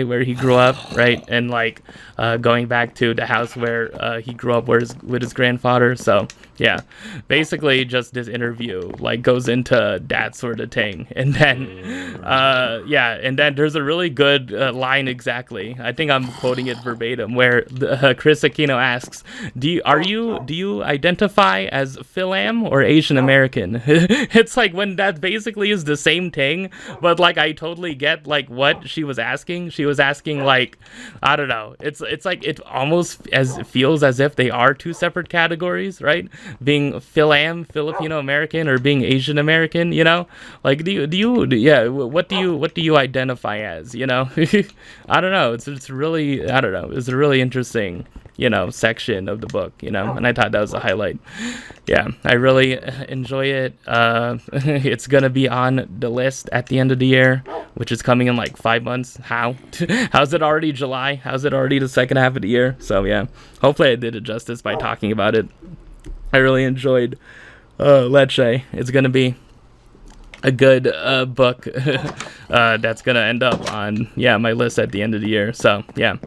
where he grew up, right? And like going back to the house where he grew up with his grandfather. So yeah, basically just this interview like goes into that sort of thing. And then and then there's a really good line, exactly, I think I'm quoting it verbatim, where Chris Aquino asks, do you identify as Philam or Asian American? It's like, when that basically is the same thing, but like I totally get like what she was asking. She was asking like, I don't know, it's like it almost feels as if they are two separate categories, right? Being Philam, Filipino American, or being Asian American, like what do you identify as? I don't know, it's really, I don't know, it's a really interesting section of the book, and I thought that was a highlight. Yeah, I really enjoy it. It's gonna be on the list at the end of the year, which is coming in like 5 months. How's it already July? How's it already the second half of the year? So yeah, hopefully I did it justice by talking about it. I really enjoyed Leche. It's gonna be a good book that's gonna end up on my list at the end of the year. So yeah,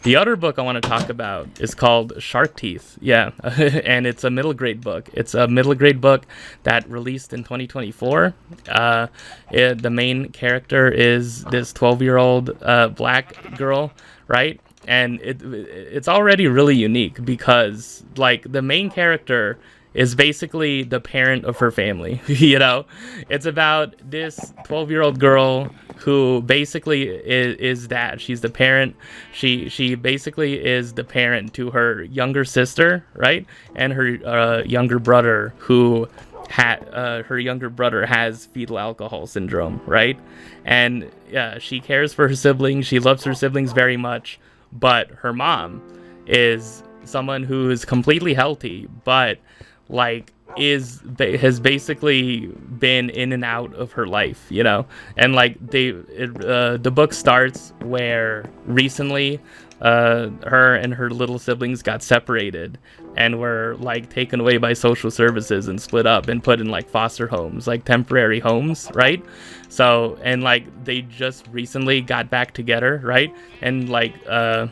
the other book I want to talk about is called Shark Teeth. And it's a middle grade book. It's a middle grade book that released in 2024. The main character is this 12-year-old black girl, right? And it's already really unique because like the main character is basically the parent of her family. It's about this 12-year-old girl who basically is that she's the parent. She basically is the parent to her younger sister, right? And her younger brother, who her younger brother has fetal alcohol syndrome, right? And she cares for her siblings. She loves her siblings very much, but her mom is someone who is completely healthy, but like has basically been in and out of her life, and like the book starts where recently her and her little siblings got separated and were like taken away by social services and split up and put in like foster homes, like temporary homes, right? So, and like they just recently got back together, right? And like the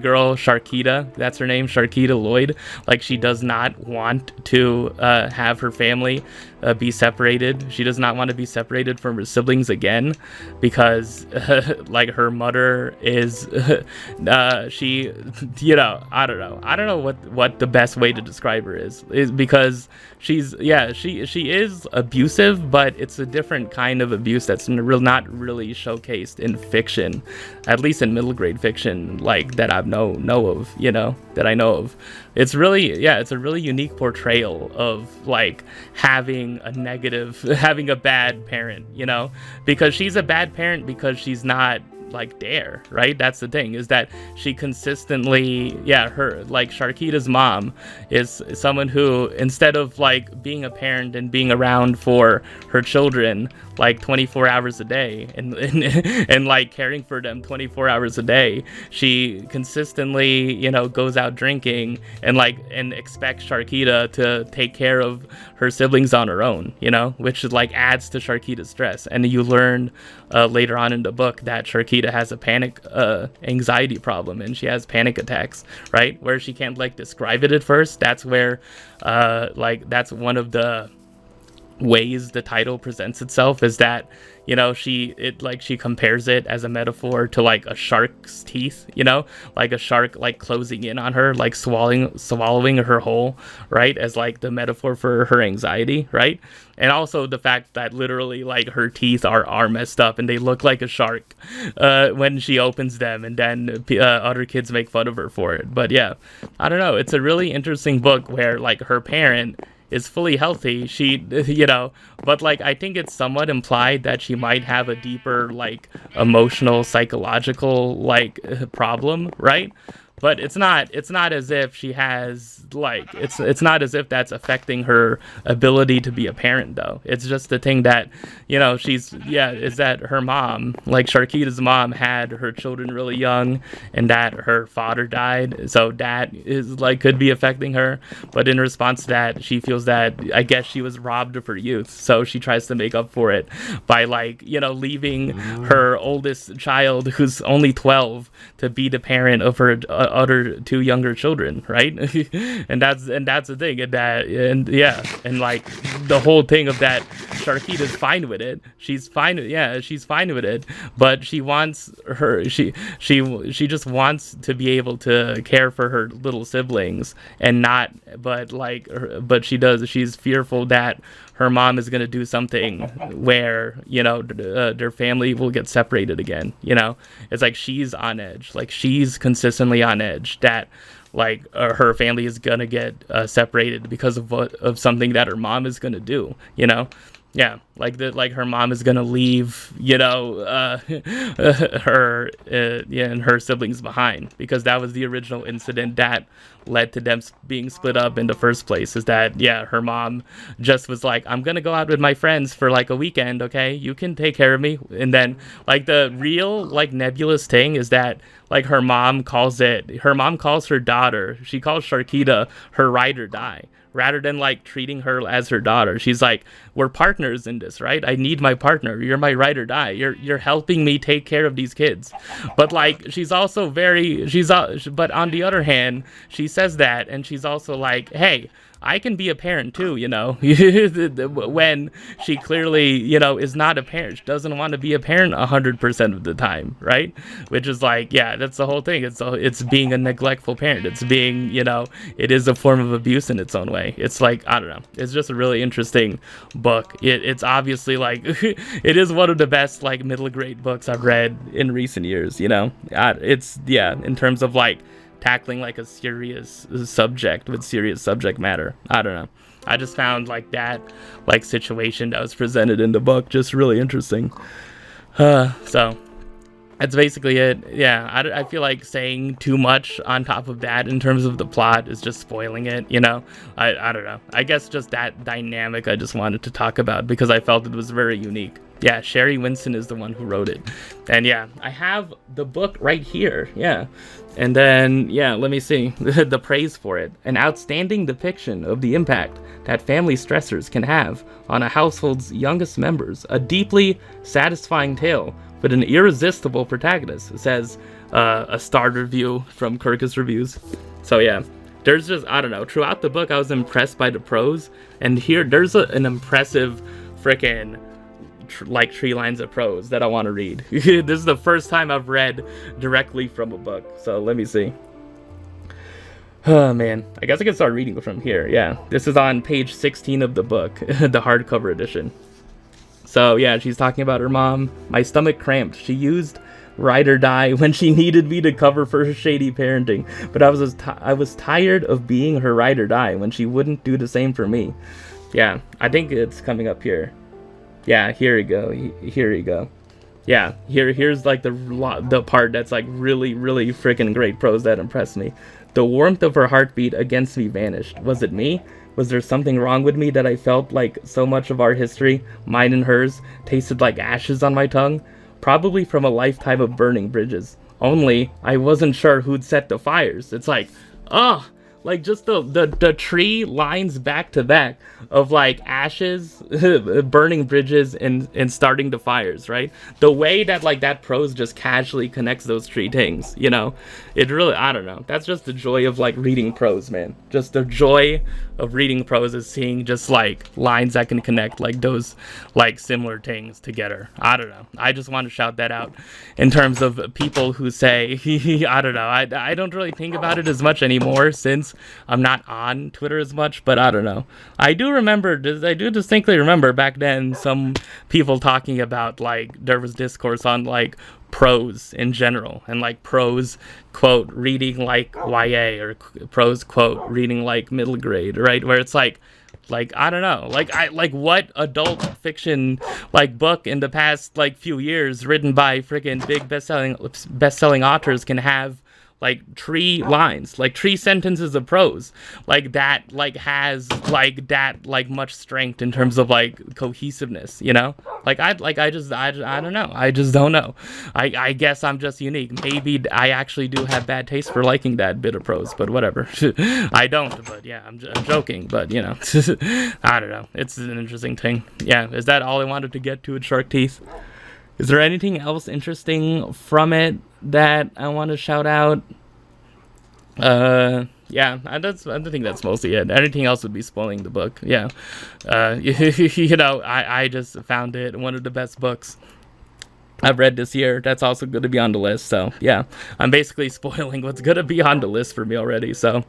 girl Sharkita, that's her name, Sharkita Lloyd, like she does not want to have her family be separated. She does not want to be separated from her siblings again because like her mother is she I don't know what the best way to describe her is because she is abusive, but it's a different kind of abuse that's not really showcased in fiction, at least in middle grade fiction, like that I know of. It's a really unique portrayal of like having a bad parent, because she's a bad parent because she's not like dare, right? That's the thing, is that she consistently, her, like, Sharkita's mom is someone who, instead of like being a parent and being around for her children like 24 hours a day and like caring for them 24 hours a day, she consistently, goes out drinking and expects Sharkita to take care of her siblings on her own, which like adds to Sharkita's stress. And you learn later on in the book that Sharkita has a panic anxiety problem, and she has panic attacks, right? Where she can't like describe it at first. That's where that's one of the ways the title presents itself, is that she compares it as a metaphor to like a shark's teeth, like a shark like closing in on her, like swallowing her whole, right, as like the metaphor for her anxiety, right? And also the fact that literally like her teeth are messed up and they look like a shark when she opens them, and then other kids make fun of her for it. But yeah, I don't know, it's a really interesting book where like her parent is fully healthy. She, but like I think it's somewhat implied that she might have a deeper like emotional, psychological like problem, right? But it's not as if she has like, it's not as if that's affecting her ability to be a parent though. It's just the thing that, is that her mom, like Sharkita's mom, had her children really young, and that her father died. So that is like, could be affecting her. But in response to that, she feels that, I guess, she was robbed of her youth. So she tries to make up for it by like, leaving her oldest child, who's only 12, to be the parent of her other two younger children, right? and that's the thing, and like the whole thing of that, Sharkita's fine with it. She's fine with it, but she just wants to be able to care for her little siblings, and not, but she's fearful that her mom is going to do something where, their family will get separated again. It's like she's on edge, like she's consistently on edge that like her family is going to get separated because of something that her mom is going to do, like her mom is gonna leave, her and her siblings behind, because that was the original incident that led to them being split up in the first place. Is that her mom just was like, I'm gonna go out with my friends for like a weekend, okay? You can take care of me. And then like the real like nebulous thing is that like her mom calls her daughter, she calls Sharkita her ride or die, rather than like treating her as her daughter. She's like, we're partners in this, right? I need my partner. You're my ride or die. You're helping me take care of these kids. But like, she's also but on the other hand, she says that, and she's also like, hey, I can be a parent too, when she clearly, is not a parent. She doesn't want to be a parent 100% of the time, right? Which is like, that's the whole thing. It's being a neglectful parent. It's being, it is a form of abuse in its own way. It's like, I don't know. It's just a really interesting book. It's obviously like, it is one of the best like middle grade books I've read in recent years, It's, in terms of like, tackling like a serious subject with serious subject matter. I don't know. I just found like that like situation that was presented in the book just really interesting. So that's basically it. I feel like saying too much on top of that in terms of the plot is just spoiling it, I don't know. I guess just that dynamic I just wanted to talk about because I felt it was very unique. Sherry Winston is the one who wrote it. And I have the book right here. And then, let me see. The praise for it. An outstanding depiction of the impact that family stressors can have on a household's youngest members. A deeply satisfying tale with an irresistible protagonist, says a starred review from Kirkus Reviews. So there's just, I don't know, throughout the book I was impressed by the prose, and here there's an impressive frickin' like 3 lines of prose that I want to read. This is the first time I've read directly from a book, so let me see. Oh man, I guess I can start reading from here. This is on page 16 of the book, the hardcover edition. So she's talking about her mom. My stomach cramped. She used ride or die when she needed me to cover for her shady parenting, but I was tired of being her ride or die when she wouldn't do the same for me. I think it's coming up here. Here we go. Yeah, here's like the part that's like really, really freaking great prose that impressed me. The warmth of her heartbeat against me vanished. Was it me? Was there something wrong with me that I felt like so much of our history, mine and hers, tasted like ashes on my tongue? Probably from a lifetime of burning bridges. Only, I wasn't sure who'd set the fires. It's like, oh, like just the tree lines back to back of like ashes, burning bridges, and starting the fires, right? The way that like that prose just casually connects those three things, you know? It really, I don't know. That's just the joy of like reading prose, man. Just the joy of reading prose is seeing just like lines that can connect like those like similar things together. I don't know. I just want to shout that out in terms of people who say, I don't know. I don't really think about it as much anymore since I'm not on Twitter as much, but I don't know. I do distinctly remember back then some people talking about like there was discourse on like prose in general, and like prose quote reading like YA, or prose quote reading like middle grade, right? Where it's like I don't know, like what adult fiction like book in the past like few years written by freaking big best-selling authors can have like 3 lines, like 3 sentences of prose like that, like has like that like much strength in terms of like cohesiveness, you know? Like I don't know, I just don't know. I guess I'm just unique. Maybe I actually do have bad taste for liking that bit of prose, but whatever. I don't, but yeah, I'm joking, but you know. I don't know, it's an interesting thing. Yeah, is that all I wanted to get to with Shark Teeth? Is there anything else interesting from it that I want to shout out? Yeah, I think that's mostly it. Anything else would be spoiling the book. Yeah. You know, I just found it one of the best books I've read this year. That's also going to be on the list. So, yeah, I'm basically spoiling what's going to be on the list for me already. So,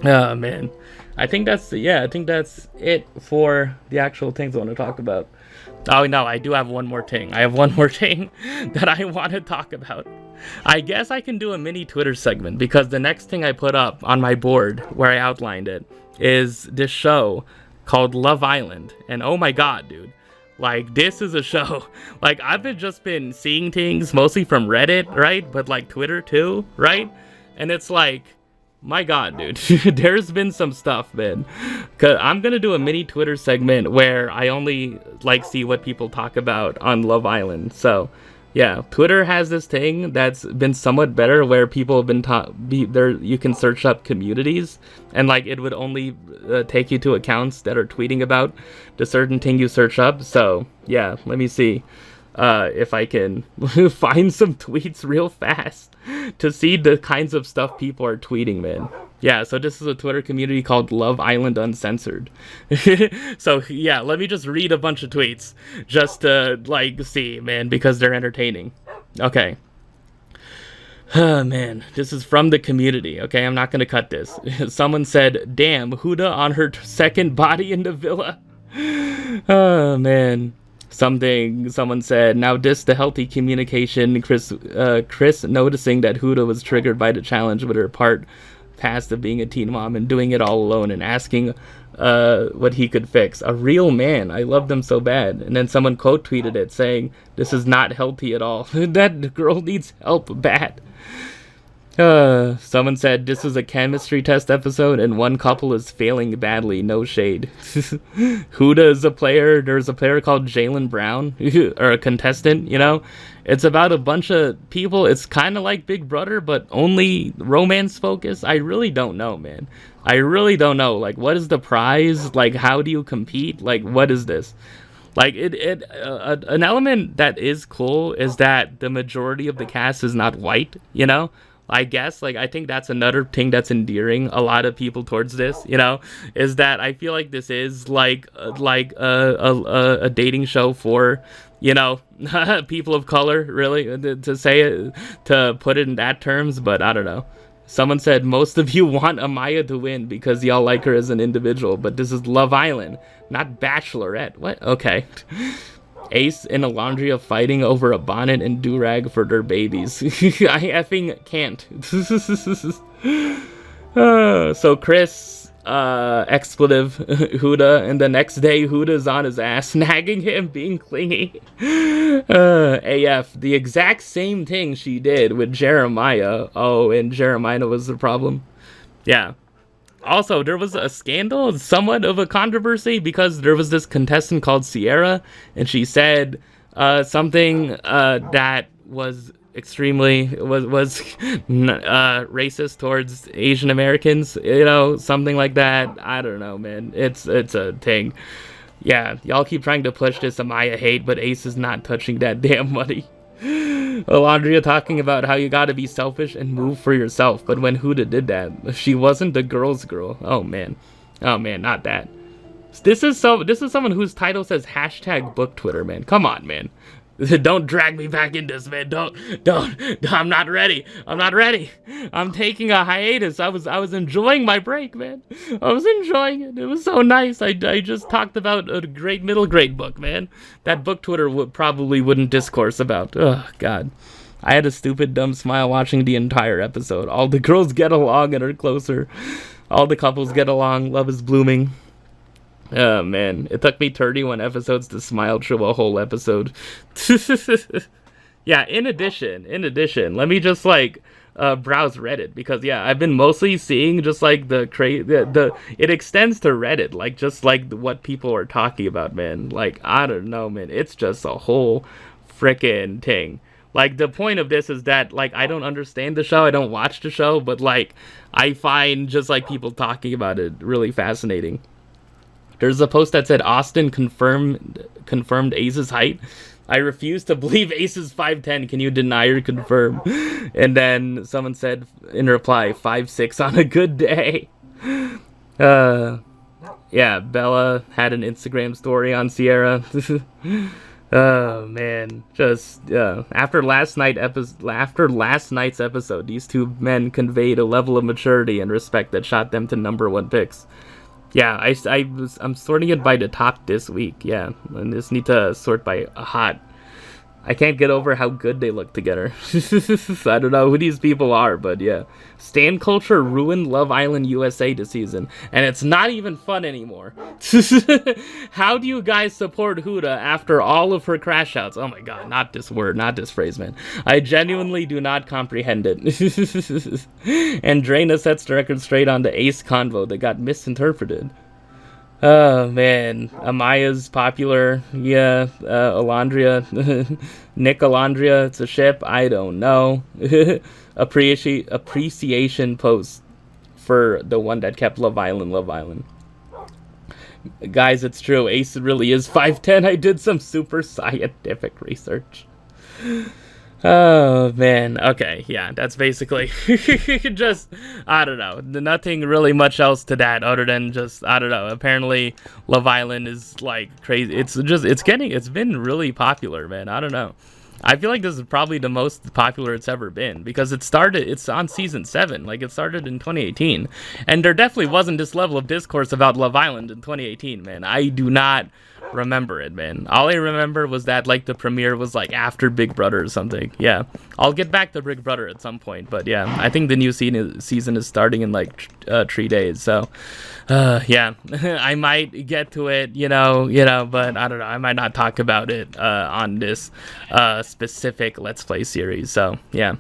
oh, man. I think that's it for the actual things I want to talk about. Oh, no, I do have one more thing. I have one more thing that I want to talk about. I guess I can do a mini Twitter segment, because the next thing I put up on my board where I outlined it is this show called Love Island. And oh my god, dude. Like, this is a show. Like, I've just been seeing things mostly from Reddit, right? But like Twitter too, right? And it's like, my god, dude, there's been some stuff, man. Cause I'm gonna do a mini Twitter segment where I only like see what people talk about on Love Island. So, yeah, Twitter has this thing that's been somewhat better where people have been there. You can search up communities, and like it would only take you to accounts that are tweeting about the certain thing you search up. So, yeah, let me see if I can find some tweets real fast to see the kinds of stuff people are tweeting, man. Yeah, so this is a Twitter community called Love Island Uncensored. So, yeah, let me just read a bunch of tweets just to, like, see, man, because they're entertaining. Okay. Oh, man, this is from the community, okay? I'm not gonna cut this. Someone said, damn, Huda on her second body in the villa. Oh, man. Someone said, now this the healthy communication. Chris noticing that Huda was triggered by the challenge with her part past of being a teen mom and doing it all alone, and asking what he could fix. A real man. I love them so bad. And then someone quote tweeted it saying, this is not healthy at all. That girl needs help bad. Someone said this was a chemistry test episode and one couple is failing badly, no shade. Huda is a player. There's a player called Jalen Brown, or a contestant, you know? It's about a bunch of people. It's kind of like Big Brother, but only romance focused. I really don't know, man. I really don't know. Like, what is the prize? Like, how do you compete? Like, what is this? Like, an element that is cool is that the majority of the cast is not white, you know? I guess, like, I think that's another thing that's endearing a lot of people towards this, you know, is that I feel like this is like a dating show for, you know, people of color, really, to say it, to put it in that terms, but I don't know. Someone said, most of you want Amaya to win because y'all like her as an individual, but this is Love Island, not Bachelorette. What? Okay. Ace in a laundry of fighting over a bonnet and do-rag for their babies. I effing can't. So Chris expletive Huda, and the next day Huda's on his ass nagging him, being clingy. AF, the exact same thing she did with Jeremiah. Oh, and Jeremiah was the problem. Yeah. Also, there was a scandal, somewhat of a controversy, because there was this contestant called Sierra, and she said something that was extremely racist towards Asian Americans, something like that. I don't know, man. It's a thing. Yeah, y'all keep trying to push this Amaya hate, but Ace is not touching that damn money. Alondria talking about how you gotta be selfish and move for yourself, but when Huda did that, she wasn't the girl's girl. Oh man, not that. This is someone whose title says hashtag book Twitter, man. Come on, man. Don't drag me back in this, man. Don't. I'm not ready. I'm taking a hiatus. I was enjoying my break, man. I was enjoying it. It was so nice. I just talked about a great middle grade book, man. That book Twitter probably wouldn't discourse about. Oh, God. I had a stupid, dumb smile watching the entire episode. All the girls get along and are closer. All the couples get along. Love is blooming. Oh, man. It took me 31 episodes to smile through a whole episode. Yeah, in addition, let me just, browse Reddit. Because, yeah, I've been mostly seeing just, it extends to Reddit. Just, what people are talking about, man. I don't know, man. It's just a whole frickin' thing. The point of this is that, I don't understand the show. I don't watch the show. But, I find just, people talking about it really fascinating. There's a post that said Austin confirmed Ace's height. I refuse to believe Ace is 5'10". Can you deny or confirm? And then someone said in reply, 5'6" on a good day. Yeah, Bella had an Instagram story on Sierra. Oh man, just after last night's episode, these two men conveyed a level of maturity and respect that shot them to #1 picks. Yeah, I'm sorting it by the top this week. Yeah, and just need to sort by hot. I can't get over how good they look together. I don't know who these people are, but yeah. Stan culture ruined Love Island USA this season, and it's not even fun anymore. How do you guys support Huda after all of her crash outs? Oh my god, not this word, not this phrase, man. I genuinely do not comprehend it. And Drana sets the record straight on the Ace convo that got misinterpreted. Oh man, Amaya's popular. Yeah, Alondria, Nick Alondria. It's a ship. I don't know. Appreciation post for the one that kept Love Island. Guys, it's true. Ace really is 5'10". I did some super scientific research. Oh man, okay, yeah, that's basically just, I don't know, nothing really much else to that other than just, I don't know, apparently Love Island is crazy. It's been really popular, man. I don't know. I feel like this is probably the most popular it's ever been because it's on season 7, it started in 2018, and there definitely wasn't this level of discourse about Love Island in 2018, man. I do not remember it, man. All I remember was that the premiere was after Big Brother or something. Yeah, I'll get back to Big Brother at some point, but yeah, I think the new season is starting in 3 days, so yeah. I might get to it, but I don't know, I might not talk about it on this specific Let's Play series, so yeah.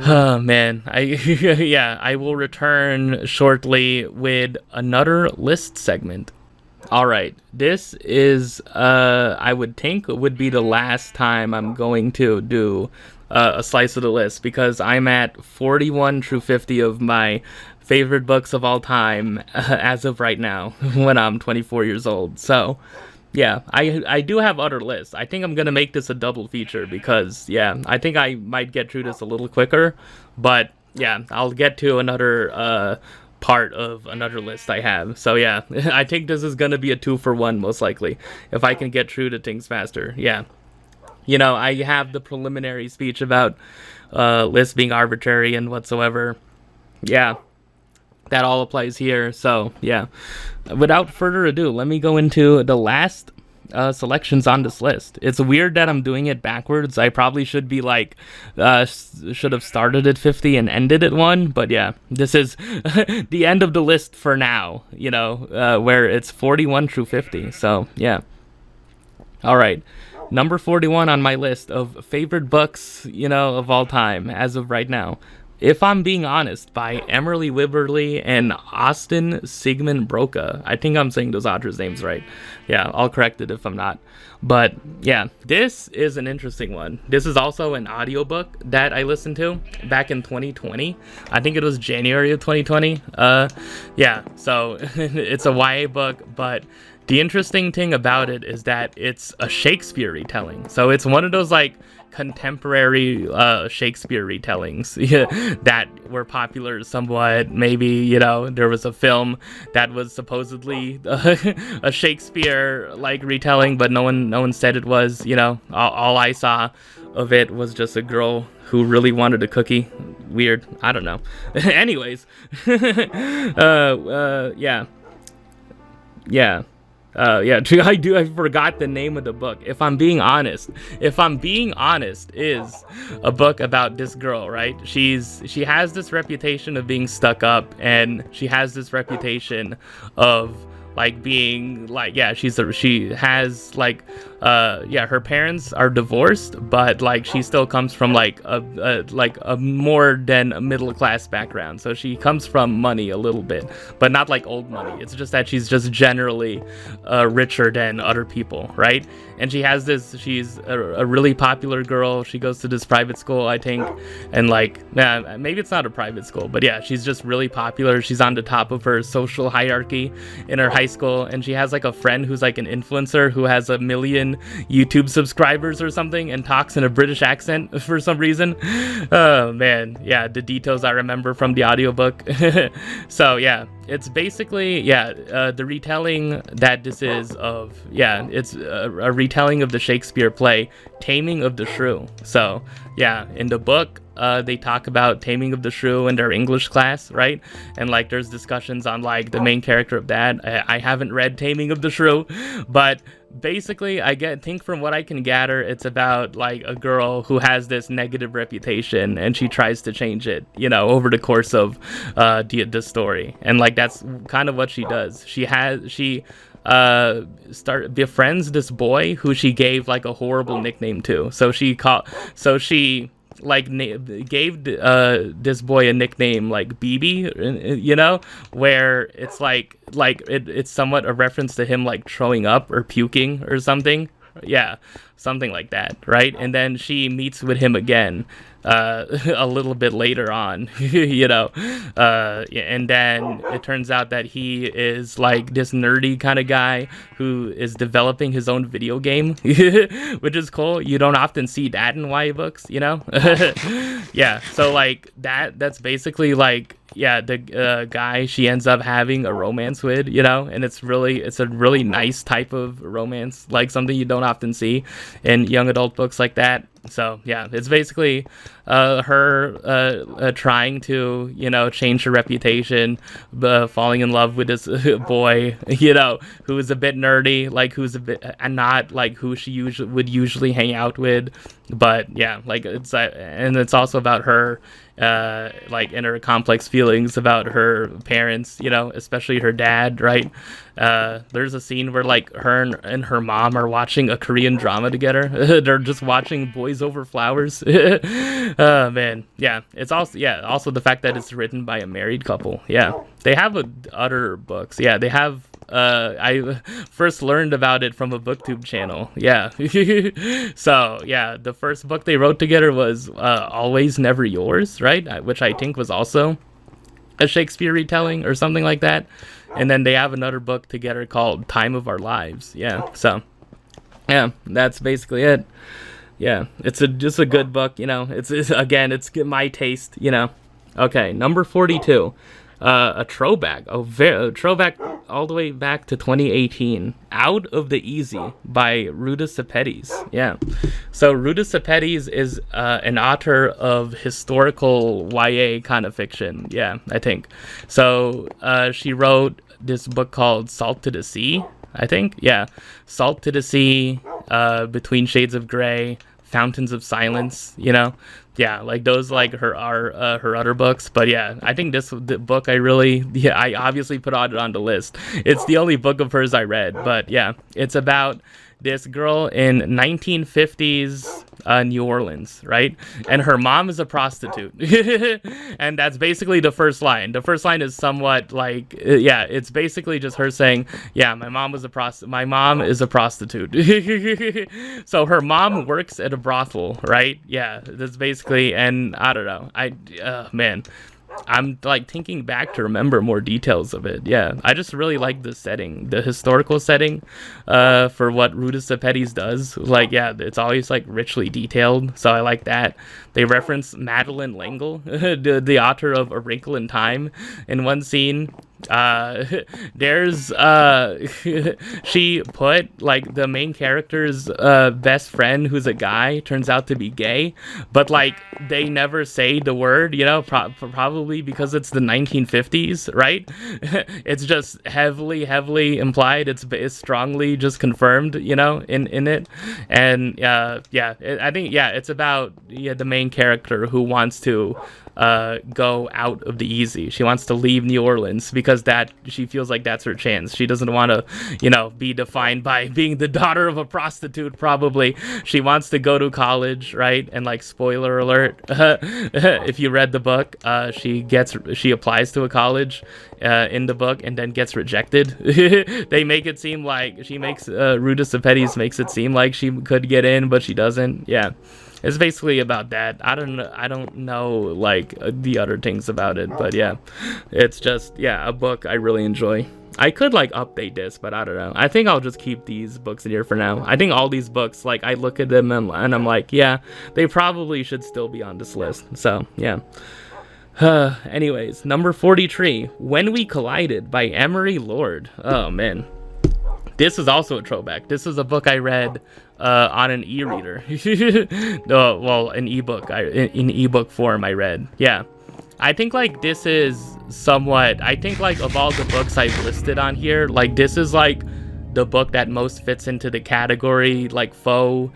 Oh man, I will return shortly with another list segment. Alright, this is, I would think would be the last time I'm going to do a slice of the list, because I'm at 41 through 50 of my favorite books of all time as of right now, when I'm 24 years old. So, yeah, I do have other lists. I think I'm going to make this a double feature, because, yeah, I think I might get through this a little quicker, but, yeah, I'll get to another, part of another list I have. So yeah, I think this is gonna be a 2-for-1 most likely if I can get through to things faster. Yeah, I have the preliminary speech about lists being arbitrary and whatsoever. Yeah, that all applies here. So yeah, without further ado, let me go into the last selections on this list. It's weird that I'm doing it backwards. I probably should be like, should have started at 50 and ended at 1. But yeah, this is the end of the list for now, you know, where it's 41 through 50. So yeah. All right. Number 41 on my list of favorite books, you know, of all time as of right now. If I'm Being Honest by Emily Wibberley and Austin Sigmund Broca. I think I'm saying those authors' names right. Yeah, I'll correct it if I'm not. But yeah, this is an interesting one. This is also an audiobook that I listened to back in 2020. I think it was January of 2020. Yeah, so it's a YA book, but the interesting thing about it is that it's a Shakespeare retelling. So it's one of those like contemporary Shakespeare retellings that were popular somewhat. Maybe, you know, there was a film that was supposedly a Shakespeare like retelling, but no one said it was, you know. All I saw of it was just a girl who really wanted a cookie. Weird. I don't know. Anyways. Yeah. I forgot the name of the book. If I'm Being Honest is a book about this girl, right? She has this reputation of being stuck up, and she has this reputation of like being like, yeah, she has like her parents are divorced, but like she still comes from like a more than a middle class background. So she comes from money a little bit, but not like old money. It's just that she's just generally richer than other people, right? And she's a really popular girl. She goes to this private school, I think, and like, maybe it's not a private school, but yeah, she's just really popular. She's on the top of her social hierarchy in her high school, and she has like a friend who's like an influencer who has 1 million YouTube subscribers or something and talks in a British accent for some reason. Oh man, yeah, the details I remember from the audiobook. So yeah, it's basically, the retelling that this is of, it's a retelling of the Shakespeare play Taming of the Shrew. So yeah, in the book, they talk about Taming of the Shrew in their English class, right? And like there's discussions on like the main character of that. I haven't read Taming of the Shrew, but basically I think from what I can gather, it's about like a girl who has this negative reputation and she tries to change it, you know, over the course of the story. And like that's kind of what she does. She befriends this boy who she gave like a horrible nickname to. So she gave this boy a nickname like BB, you know, where it's like it's somewhat a reference to him like throwing up or puking or something. Yeah, something like that, right? And then she meets with him again a little bit later on, you know, and then it turns out that he is like this nerdy kind of guy who is developing his own video game, which is cool. You don't often see that in YA books, you know. Yeah, so like that's basically like, yeah, the guy she ends up having a romance with, you know, and it's a really nice type of romance, like something you don't often see in young adult books like that. So yeah, it's basically her trying to, you know, change her reputation, falling in love with this boy, you know, who is a bit nerdy, like who's a bit and not like who she would usually hang out with. But yeah, like and it's also about her like inner complex feelings about her parents, you know, especially her dad, right? There's a scene where like her and her mom are watching a Korean drama together. They're just watching Boys Over Flowers. Oh man, yeah. It's also the fact that it's written by a married couple. Yeah, they have other books. Yeah, they have. I first learned about it from a BookTube channel. Yeah. So yeah, the first book they wrote together was Always Never Yours, right? Which I think was also a Shakespeare retelling or something like that. And then they have another book together called Time of Our Lives. Yeah. So yeah, that's basically it. Yeah, it's just a good book, you know. It's my taste, you know. Okay, number 42. A throwback all the way back to 2018, Out of the Easy by Ruta Sepetys. Yeah, so Ruta Sepetys is an author of historical YA kind of fiction. Yeah, I think so. She wrote this book called Salt to the Sea. I think. Yeah. Salt to the Sea, Between Shades of Grey, Fountains of Silence, Yeah, like those like her other books, but yeah, I think the book I obviously put on the list. It's the only book of hers I read, but yeah, it's about this girl in 1950s New Orleans, right? And her mom is a prostitute. And that's basically the first line. The first line is somewhat like, yeah, it's basically just her saying, yeah, my mom is a prostitute. So her mom works at a brothel, right? Yeah, that's basically, and I don't know. Man. I'm like thinking back to remember more details of it. Yeah, I just really like the setting, the historical setting, for what Ruta Sepetys does. Like, yeah, it's always like richly detailed, so I like that. They reference Madeleine L'Engle, the author of A Wrinkle in Time, in one scene. There's she put like the main character's best friend, who's a guy, turns out to be gay, but like they never say the word, probably because it's the 1950s, right? It's just heavily implied. It's strongly just confirmed, in it. And I think it's about the main character who wants to go out of the easy. She wants to leave New Orleans because that she feels like that's her chance. She doesn't want to, be defined by being the daughter of a prostitute. Probably she wants to go to college, right? And like, spoiler alert, if you read the book, she applies to a college in the book and then gets rejected. They make it seem like Ruta Sepetys makes it seem like she could get in, but she doesn't. Yeah. It's basically about that. I don't know like the other things about it, but yeah, it's just a book I really enjoy. I could like update this, but I don't know. I think I'll just keep these books in here for now. I think all these books, like, I look at them and I'm like, yeah, they probably should still be on this list. So yeah. Anyways, number 43, When We Collided by Emery Lord. Oh man. This is also a throwback. This is a book I read on an e-reader. An ebook. In ebook form I read. Yeah. I think like this is somewhat, I think like of all the books I've listed on here, like this is like the book that most fits into the category, like faux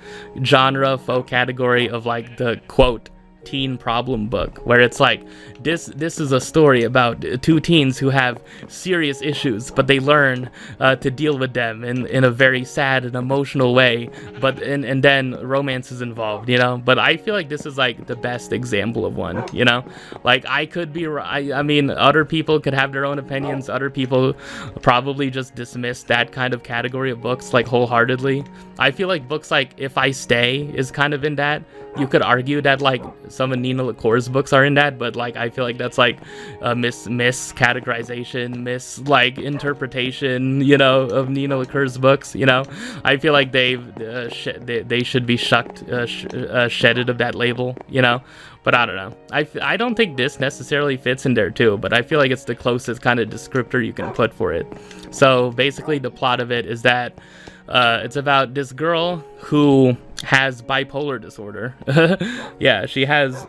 category of like the quote teen problem book, where it's like this is a story about two teens who have serious issues, but they learn to deal with them in a very sad and emotional way, but and then romance is involved, but I feel like this is like the best example of one. Like, I could be right. I mean, other people could have their own opinions. Other people probably just dismiss that kind of category of books like wholeheartedly. I feel like books like If I Stay is kind of in that. You could argue that like some of Nina LaCour's books are in that, but like I feel like that's like a miscategorization, like interpretation, of Nina LaCour's books. I feel like they should be shedded of that label. But I don't know. I don't think this necessarily fits in there too, but I feel like it's the closest kind of descriptor you can put for it. So basically, the plot of it is that it's about this girl who has bipolar disorder. Yeah, she has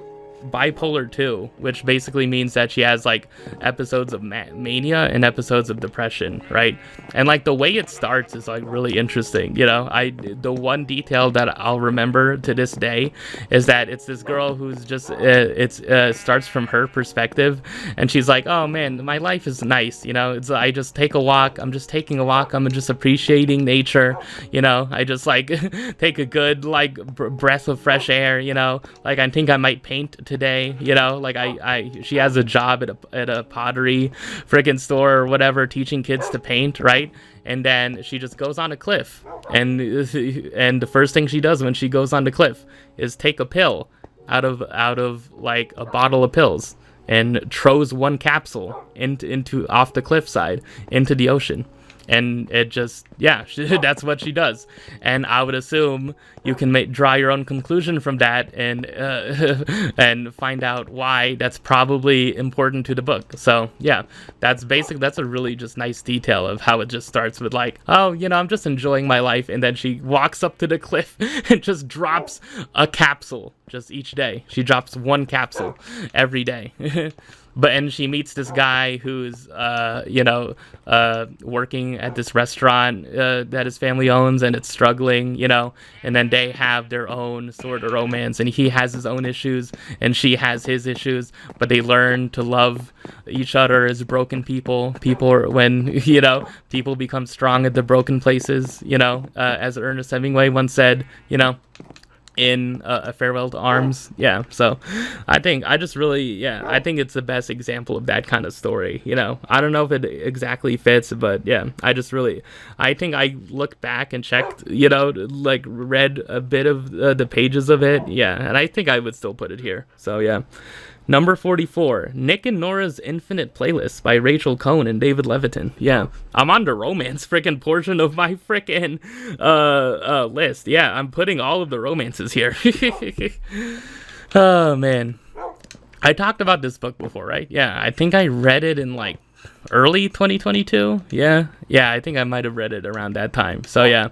bipolar 2, which basically means that she has like episodes of mania and episodes of depression, right? And like the way it starts is like really interesting. The one detail that I'll remember to this day is that it's this girl who's just starts from her perspective, and she's like, oh man, my life is nice, I just take a walk, I'm just taking a walk, I'm just appreciating nature, I just like take a good like breath of fresh air, like I think I might paint today, like she has a job at a pottery freaking store or whatever, teaching kids to paint, right? And then she just goes on a cliff, and the first thing she does when she goes on the cliff is take a pill out of like a bottle of pills and throws one capsule into off the cliffside into the ocean. And it just, that's what she does. And I would assume you can draw your own conclusion from that and and find out why that's probably important to the book. So, yeah, that's a really just nice detail of how it just starts with like, oh, I'm just enjoying my life. And then she walks up to the cliff and just drops a capsule just each day. She drops one capsule every day. and she meets this guy who's working at this restaurant that his family owns, and it's struggling, and then they have their own sort of romance, and he has his own issues and she has his issues, but they learn to love each other as broken people. When people become strong at the broken places, as Ernest Hemingway once said, in A Farewell to Arms. Yeah, so I think it's the best example of that kind of story. I don't know if it exactly fits, but yeah, I think I looked back and checked, read a bit of the pages of it. Yeah, and I think I would still put it here. So yeah. Number 44, Nick and Nora's Infinite Playlist by Rachel Cohn and David Levitin. Yeah, I'm on the romance frickin' portion of my frickin' list. Yeah, I'm putting all of the romances here. Oh, man. I talked about this book before, right? Yeah, I think I read it in, early 2022. Yeah, I think I might have read it around that time. So, yeah.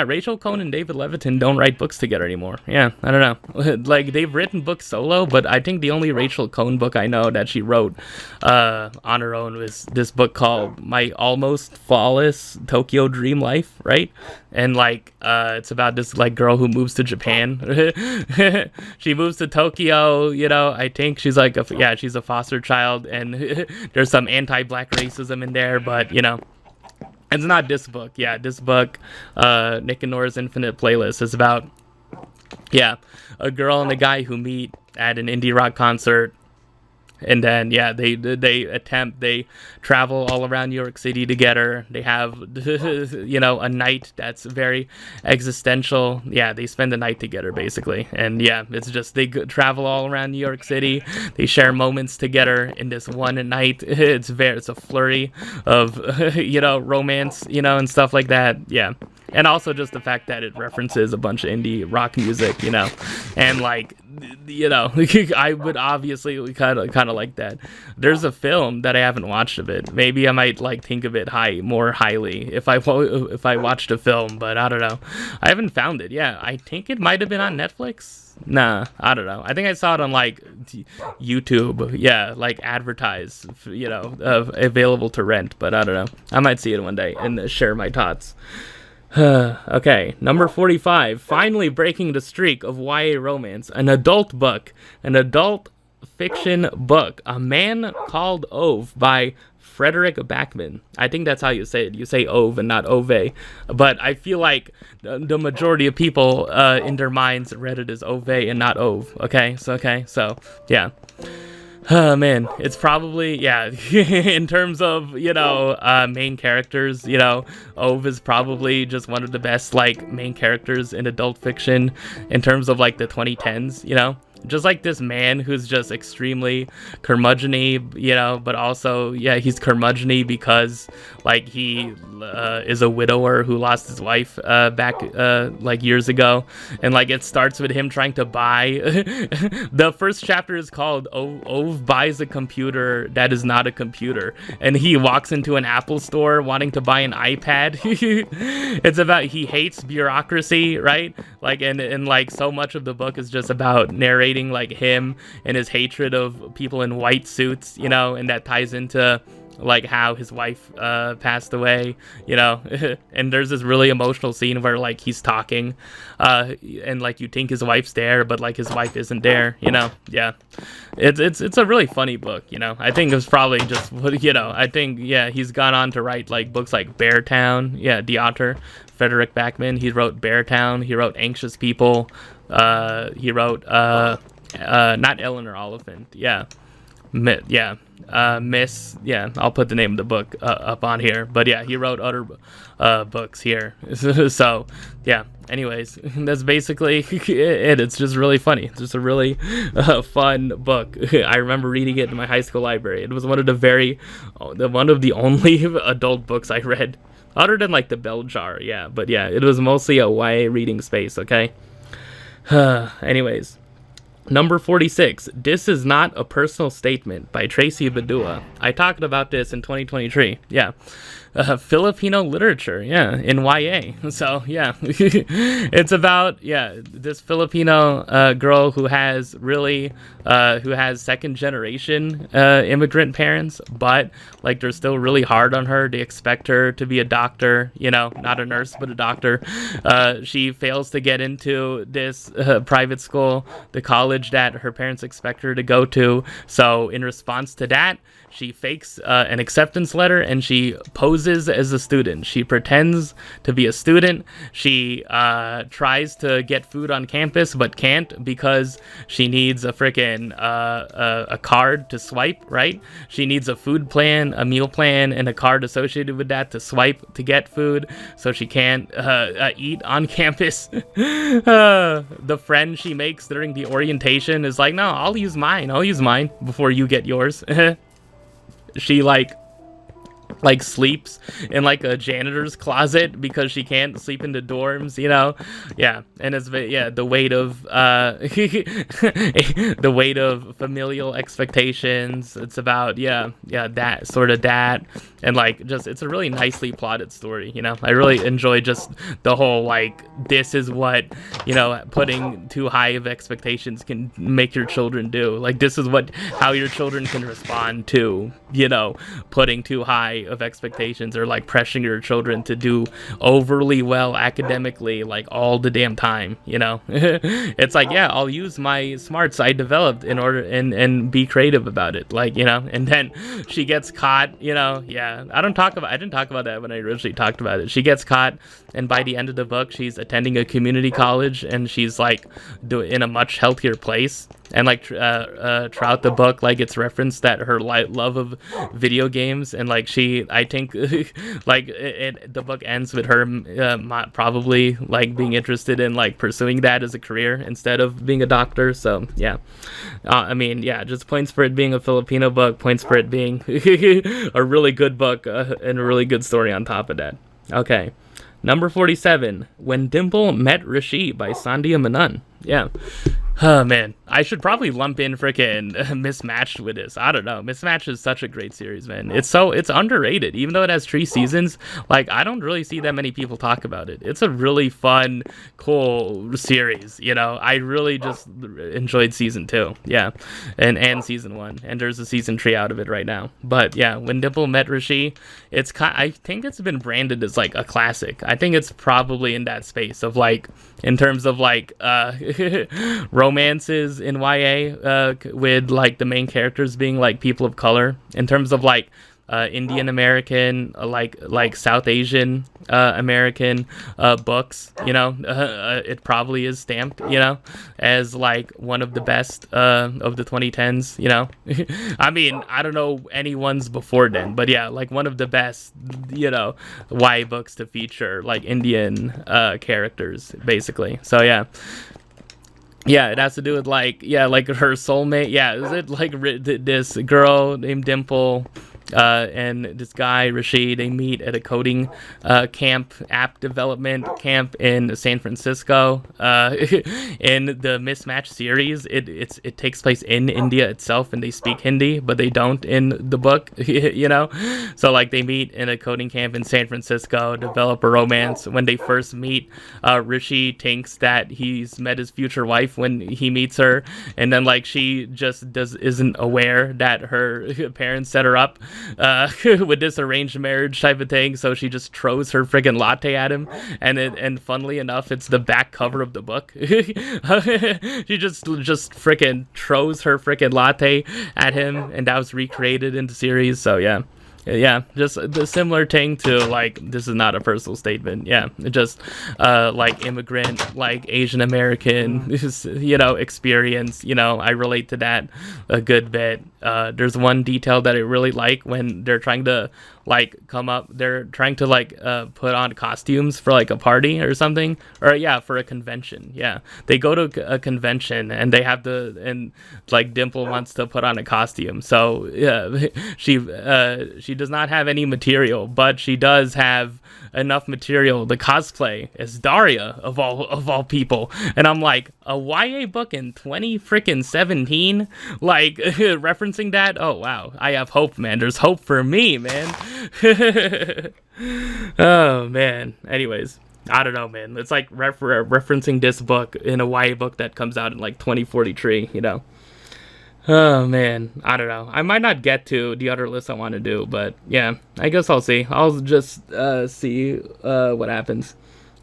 Rachel Cohn and David Levitin don't write books together anymore. Yeah, I don't know. They've written books solo, but I think the only Rachel Cohn book I know that she wrote on her own was this book called My Almost Flawless Tokyo Dream Life, right? And it's about this girl who moves to Japan. She moves to Tokyo, I think she's she's a foster child, and there's some anti-black racism in there, but it's not this book. Yeah, this book, Nick and Nora's Infinite Playlist, is about, a girl and a guy who meet at an indie rock concert. And then, they travel all around New York City together. They have, a night that's very existential. Yeah, they spend the night together, basically. And it's just, they travel all around New York City. They share moments together in this one night. It's a flurry of, romance, and stuff like that. Yeah. And also just the fact that it references a bunch of indie rock music, and I would obviously kind of like that. There's a film that I haven't watched of it. Maybe I might think of it more highly if I watched a film, but I don't know. I haven't found it. Yeah, I think it might have been on Netflix. Nah, I don't know. I think I saw it on YouTube. Yeah, advertised, available to rent, but I don't know. I might see it one day and share my thoughts. Okay, number 45, finally breaking the streak of YA romance, an adult fiction book, A Man Called Ove by Frederick Backman. I think that's how you say it. You say Ove and not Ove, but I feel like the majority of people in their minds read it as Ove and not Ove. Okay, so yeah. Oh man, it's probably, in terms of, main characters, Ove is probably just one of the best, main characters in adult fiction in terms of, the 2010s, just this man who's just extremely curmudgeon-y, but also, he's curmudgeon-y because, he is a widower who lost his wife back, years ago, and, it starts with him trying to buy, the first chapter is called Ove buys a computer that is not a computer, and he walks into an Apple store wanting to buy an iPad. It's about, he hates bureaucracy, right? And so much of the book is just about narrating him and his hatred of people in white suits, and that ties into how his wife passed away, and there's this really emotional scene where he's talking and you think his wife's there, but his wife isn't there, it's a really funny book. I think it was probably just I think he's gone on to write books like Beartown. The author Frederick Backman, he wrote Beartown, he wrote Anxious People, he wrote not Eleanor Oliphant, Miss, I'll put the name of the book up on here, but he wrote other books here. So anyways, that's basically it. It's just really funny. It's just a really fun book. I remember reading it in my high school library. It was one of the only adult books I read, other than the Bell Jar. But it was mostly a YA reading space. Okay. Anyways. Number 46, This Is Not a Personal Statement by Tracy Badua. I talked about this in 2023. Filipino literature, yeah, in YA. So yeah, it's about this Filipino girl who has second generation immigrant parents, but like they're still really hard on her. They expect her to be a doctor, not a nurse but a doctor. She fails to get into this private school, the college that her parents expect her to go to. So in response to that, she fakes an acceptance letter and she poses as a student. She pretends to be a student. She tries to get food on campus but can't because she needs a freaking a card to swipe, right? She needs a food plan, a meal plan, and a card associated with that to swipe to get food, so she can't eat on campus. The friend she makes during the orientation is like, no, I'll use mine before you get yours. She like sleeps in like a janitor's closet because she can't sleep in the dorms, and it's the weight of the weight of familial expectations. It's about that, and like just it's a really nicely plotted story. I really enjoy just the whole like, this is what putting too high of expectations can make your children do. Like, this is how your children can respond to putting too high of expectations, or like pressuring your children to do overly well academically like all the damn time. It's like, I'll use my smarts I developed in order and be creative about it, like, and then she gets caught. I didn't talk about that when I originally talked about it. She gets caught, and by the end of the book she's attending a community college, and she's like in a much healthier place. And like throughout the book, like it's referenced that her love of video games, and like I think like the book ends with her probably like being interested in like pursuing that as a career instead of being a doctor. So just points for it being a Filipino book, points for it being a really good book, and a really good story on top of that. Okay, number 47, When Dimple Met Rishi by Sandhya Menon. Yeah. Oh man, I should probably lump in frickin' Mismatched with this. I don't know. Mismatched is such a great series, man. It's underrated, even though it has 3 seasons. Like, I don't really see that many people talk about it. It's a really fun, cool series. I really just enjoyed season 2, and season 1, and there's a season 3 out of it right now. But yeah, When Dimple Met Rishi, I think it's been branded as like a classic. I think it's probably in that space of like, in terms of like romances in YA with like the main characters being like people of color, in terms of like Indian American, like South Asian American books. It probably is stamped as like one of the best of the 2010s. I mean, I don't know any ones before then, but like one of the best YA books to feature like Indian characters, basically. So it has to do with like her soulmate. Is it like this girl named Dimple and this guy Rashid? They meet at a coding app development camp in San Francisco. In the Mismatch series, it takes place in India itself, and they speak Hindi, but they don't in the book. So like they meet in a coding camp in San Francisco, develop a romance. When they first meet, Rishi thinks that he's met his future wife when he meets her, and then like she just isn't aware that her parents set her up with this arranged marriage type of thing, so she just throws her friggin' latte at him, and funnily enough, it's the back cover of the book. She just friggin' throws her friggin' latte at him, and that was recreated in the series. So just the similar thing to like, this is not a personal statement. Just like immigrant, like Asian American, experience. I relate to that a good bit. There's one detail that I really like when they're trying to like put on costumes for like a party or something, or for a convention. They go to a convention and they have and like Dimple wants to put on a costume, so she she does not have any material, but she does have enough material to cosplay as Daria of all people. And I'm like, a YA book in 2017, like referencing that. Oh wow, I have hope, man. There's hope for me, man. Oh man. Anyways, I don't know, man. It's like referencing this book in a YA book that comes out in like 2043, you know. Oh man, I don't know. I might not get to the other list I want to do, but yeah, I guess I'll see. I'll just see what happens.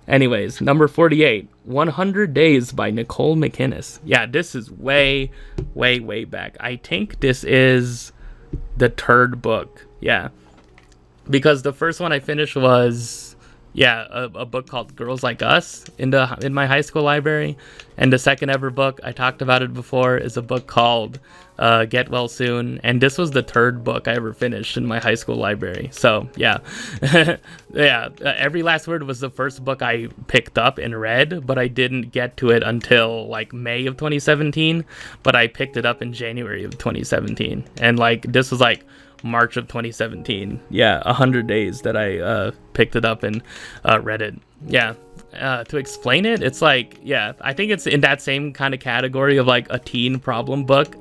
Anyways, number 48, 100 Days by Nicole McInnes. Yeah, this is way back. I think this is the third book. Yeah, because the first one I finished was a book called Girls Like Us in my high school library, and the second ever book, I talked about it before, is a book called Get Well Soon, and this was the third book I ever finished in my high school library. So yeah. Every Last Word was the first book I picked up and read, but I didn't get to it until like May of 2017, but I picked it up in January of 2017, and like this was like March of 2017. 100 days that I picked it up and read it. To explain it, it's like, I think it's in that same kind of category of like a teen problem book.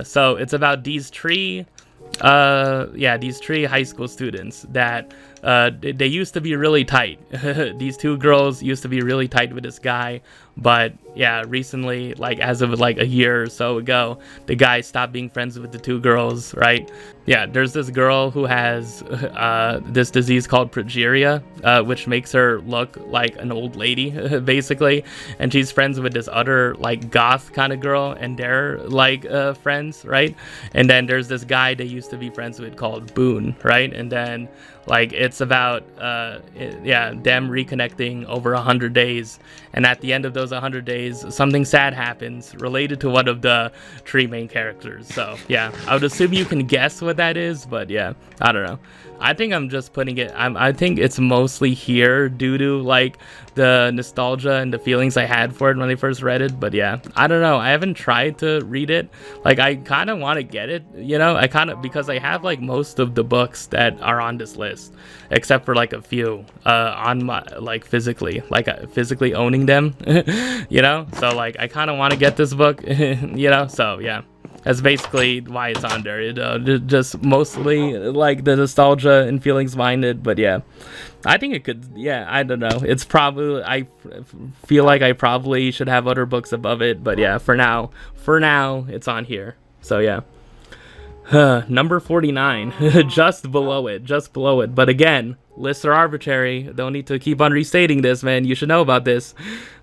So it's about these three high school students that they used to be really tight. These two girls used to be really tight with this guy, but recently, like as of like a year or so ago, the guy stopped being friends with the two girls, right? There's this girl who has this disease called progeria, which makes her look like an old lady, basically, and she's friends with this other like goth kind of girl, and they're like friends, right? And then there's this guy they used to be friends with called Boone, right? And then like it's about them reconnecting over 100 days, and at the end of those 100 days something sad happens related to one of the three main characters. So I would assume you can guess what that is, but I don't know. I think I'm just putting it, I think it's mostly here due to like the nostalgia and the feelings I had for it when I first read it. But I don't know. I haven't tried to read it. Like I kind of want to get it, because I have like most of the books that are on this list, except for like a few on my like physically owning them, So like I kind of want to get this book, So that's basically why it's on there. Just mostly like the nostalgia and feelings minded. But I think it could. I don't know. It's probably. I feel like I probably should have other books above it. But for now, it's on here. So number 49, just below it. But again, lists are arbitrary. Don't need to keep on restating this, man. You should know about this.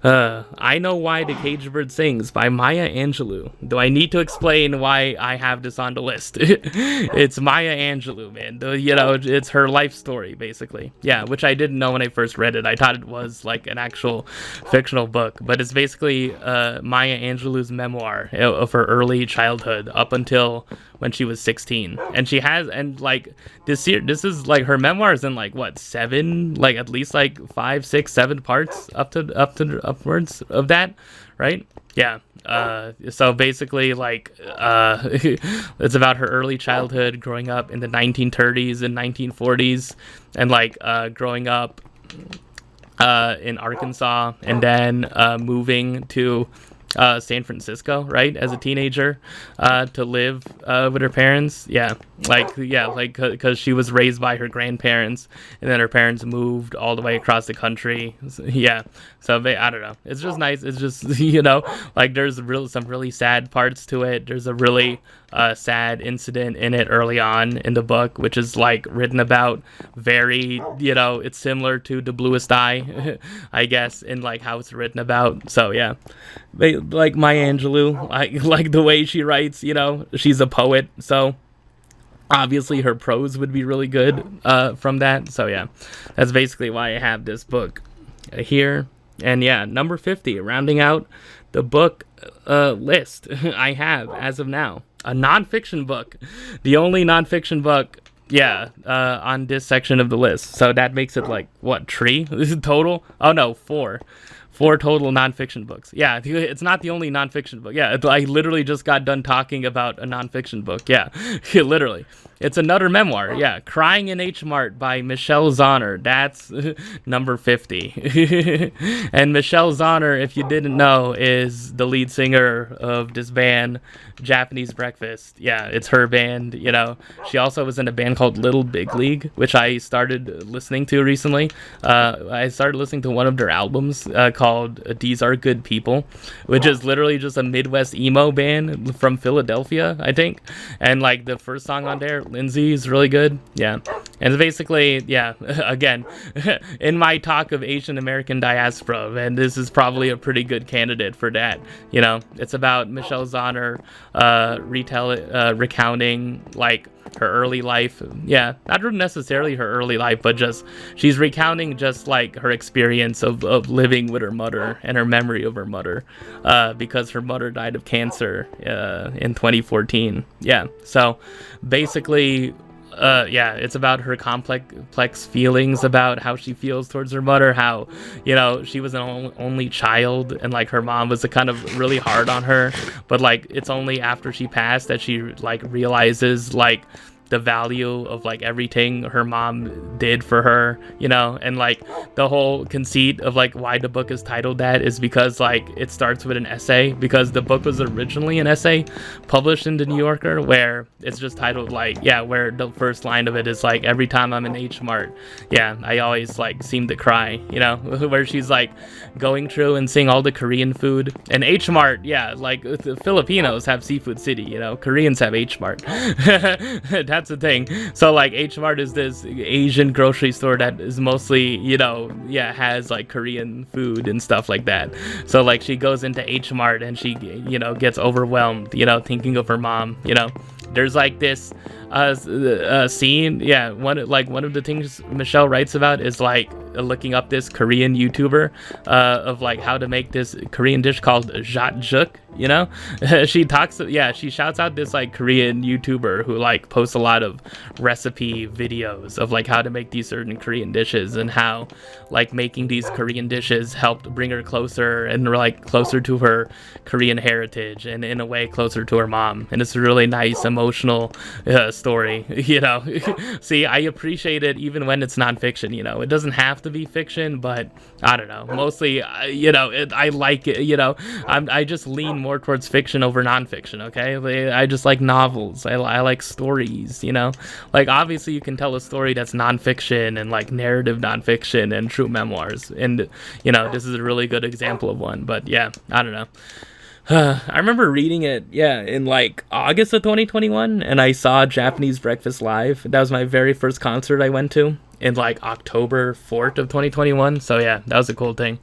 I Know Why the Caged Bird Sings by Maya Angelou. Do I need to explain why I have this on the list? It's Maya Angelou, man. It's her life story, basically. Which I didn't know when I first read it. I thought it was like an actual fictional book, but it's basically Maya Angelou's memoir of her early childhood up until when she was 16. And she has, and like this is like her memoirs in like what, 7, like at least like 5, 6, 7 parts upwards of that, right? So basically like it's about her early childhood, growing up in the 1930s and 1940s, and like growing up in Arkansas, and then moving to San Francisco, right, as a teenager, to live with her parents. Because she was raised by her grandparents, and then her parents moved all the way across the country. So I don't know. It's just nice. It's just like there's some really sad parts to it. There's a really sad incident in it early on in the book, which is like written about very, it's similar to The Bluest Eye, I guess, in like how it's written about. So like Maya Angelou, I like the way she writes. She's a poet, so obviously her prose would be really good from that. So that's basically why I have this book here. And number 50, rounding out the book list I have as of now, a nonfiction book, the only nonfiction book on this section of the list. So that makes it like what, 3 total? Oh no, 4 4 total nonfiction books. Yeah, it's not the only nonfiction book. Yeah, I literally just got done talking about a nonfiction book. Yeah, literally. It's another memoir. Yeah, Crying in H Mart by Michelle Zauner. That's number 50. And Michelle Zauner, if you didn't know, is the lead singer of this band, Japanese Breakfast. Yeah, it's her band. You know, she also was in a band called Little Big League, which I started listening to recently. I started listening to one of their albums called These Are Good People, which is literally just a Midwest emo band from Philadelphia, I think. And like the first song on there, Lindsay, is really good. Yeah. And it's basically, yeah, again, in my talk of Asian American diaspora, and this is probably a pretty good candidate for that. You know, it's about Michelle Zauner recounting like her early life. Yeah, not necessarily her early life, but just she's recounting just like her experience of living with her mother and her memory of her mother, because her mother died of cancer in 2014. Yeah, so basically, yeah, it's about her complex feelings about how she feels towards her mother, how, you know, she was an only child, and like her mom was kind of really hard on her, but like it's only after she passed that she like realizes like the value of like everything her mom did for her, you know. And like the whole conceit of like why the book is titled that is because like it starts with an essay, because the book was originally an essay published in the New Yorker, where it's just titled like, yeah, where the first line of it is like, every time I'm in H Mart, yeah, I always like seem to cry, you know. Where she's like going through and seeing all the Korean food, and H Mart, yeah, like the Filipinos have Seafood City, you know, Koreans have H Mart. That's the thing. So like H Mart is this Asian grocery store that is mostly, you know, yeah, has like Korean food and stuff like that. So like she goes into H Mart and she, you know, gets overwhelmed, you know, thinking of her mom, you know. There's like this scene, yeah, one of the things Michelle writes about is like looking up this Korean YouTuber of like how to make this Korean dish called jatjuk, you know. She shouts out this like Korean YouTuber who like posts a lot of recipe videos of like how to make these certain Korean dishes, and how like making these Korean dishes helped bring her closer and like closer to her Korean heritage, and in a way closer to her mom. And it's a really nice emotional story, you know. See, I appreciate it even when it's nonfiction, you know. It doesn't have to be fiction, but I don't know, mostly you know, I like it, you know. I just lean more towards fiction over nonfiction, okay. I just like novels. I like stories, you know. Like obviously you can tell a story that's nonfiction and like narrative nonfiction and true memoirs, and you know, this is a really good example of one. But yeah, I don't know. I remember reading it, yeah, in like August of 2021, and I saw Japanese Breakfast live. That was my very first concert I went to in like October 4th of 2021. So yeah, that was a cool thing.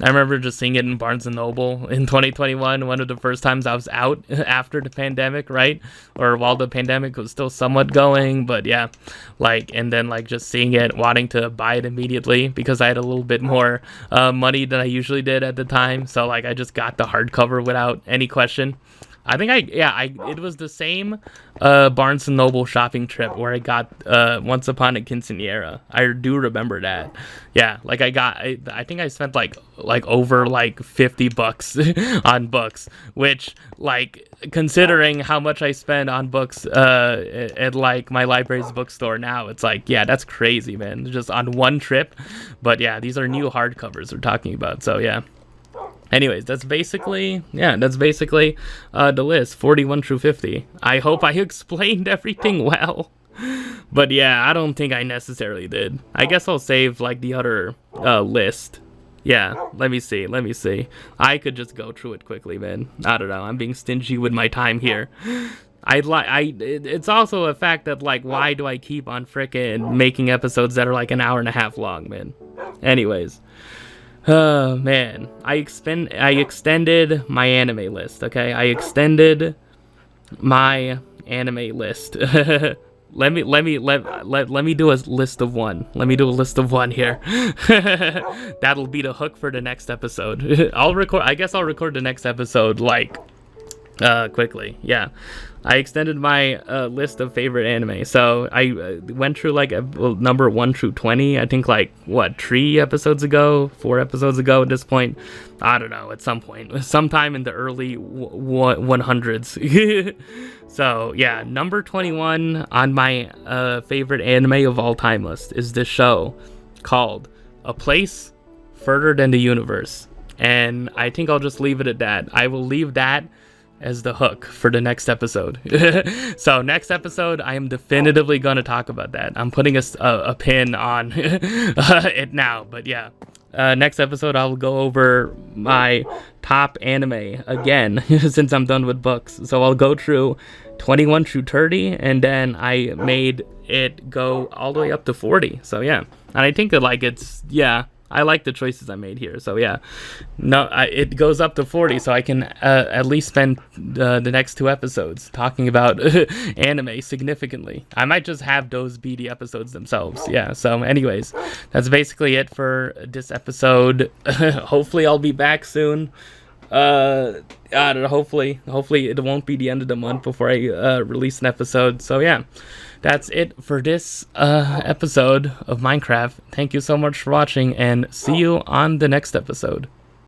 I remember just seeing it in Barnes & Noble in 2021, one of the first times I was out after the pandemic, right? Or while the pandemic was still somewhat going, but yeah, like, and then like just seeing it, wanting to buy it immediately because I had a little bit more money than I usually did at the time. So like I just got the hardcover without any question. I think it was the same Barnes & Noble shopping trip where I got Once Upon a Quinceañera. I do remember that. Yeah, like I think I spent like over like $50 on books, which like considering how much I spend on books at like my library's bookstore now, it's like, yeah, that's crazy, man. Just on one trip. But yeah, these are new hardcovers we're talking about. So yeah. Anyways, that's basically the list, 41 through 50. I hope I explained everything well. But yeah, I don't think I necessarily did. I guess I'll save like the other list. Yeah, let me see. I could just go through it quickly, man. I don't know. I'm being stingy with my time here. It's also a fact that like, why do I keep on frickin' making episodes that are like an hour and a half long, man? Anyways. Oh man, I extended my anime list, okay? I extended my anime list. Let me do a list of one. Let me do a list of one here. That'll be the hook for the next episode. I guess I'll record the next episode like quickly. Yeah. I extended my list of favorite anime. So I went through like number 1 through 20. I think like, what, 4 episodes ago at this point. I don't know, at some point. Sometime in the early 100s. So yeah, number 21 on my favorite anime of all time list is this show called A Place Further Than the Universe. And I think I'll just leave it at that. I will leave that as the hook for the next episode. So next episode, I am definitively going to talk about that. I'm putting a pin on it now, but yeah. Next episode, I'll go over my top anime again, since I'm done with books. So I'll go through 21 through 30, and then I made it go all the way up to 40. So yeah, and I think that like I like the choices I made here. So yeah, it goes up to 40, so I can at least spend the next 2 episodes talking about anime significantly. I might just have those be the episodes themselves. Yeah, so anyways, that's basically it for this episode. Hopefully I'll be back soon. I don't know, hopefully it won't be the end of the month before I release an episode. So yeah, that's it for this episode of Minecraft. Thank you so much for watching, and see you on the next episode.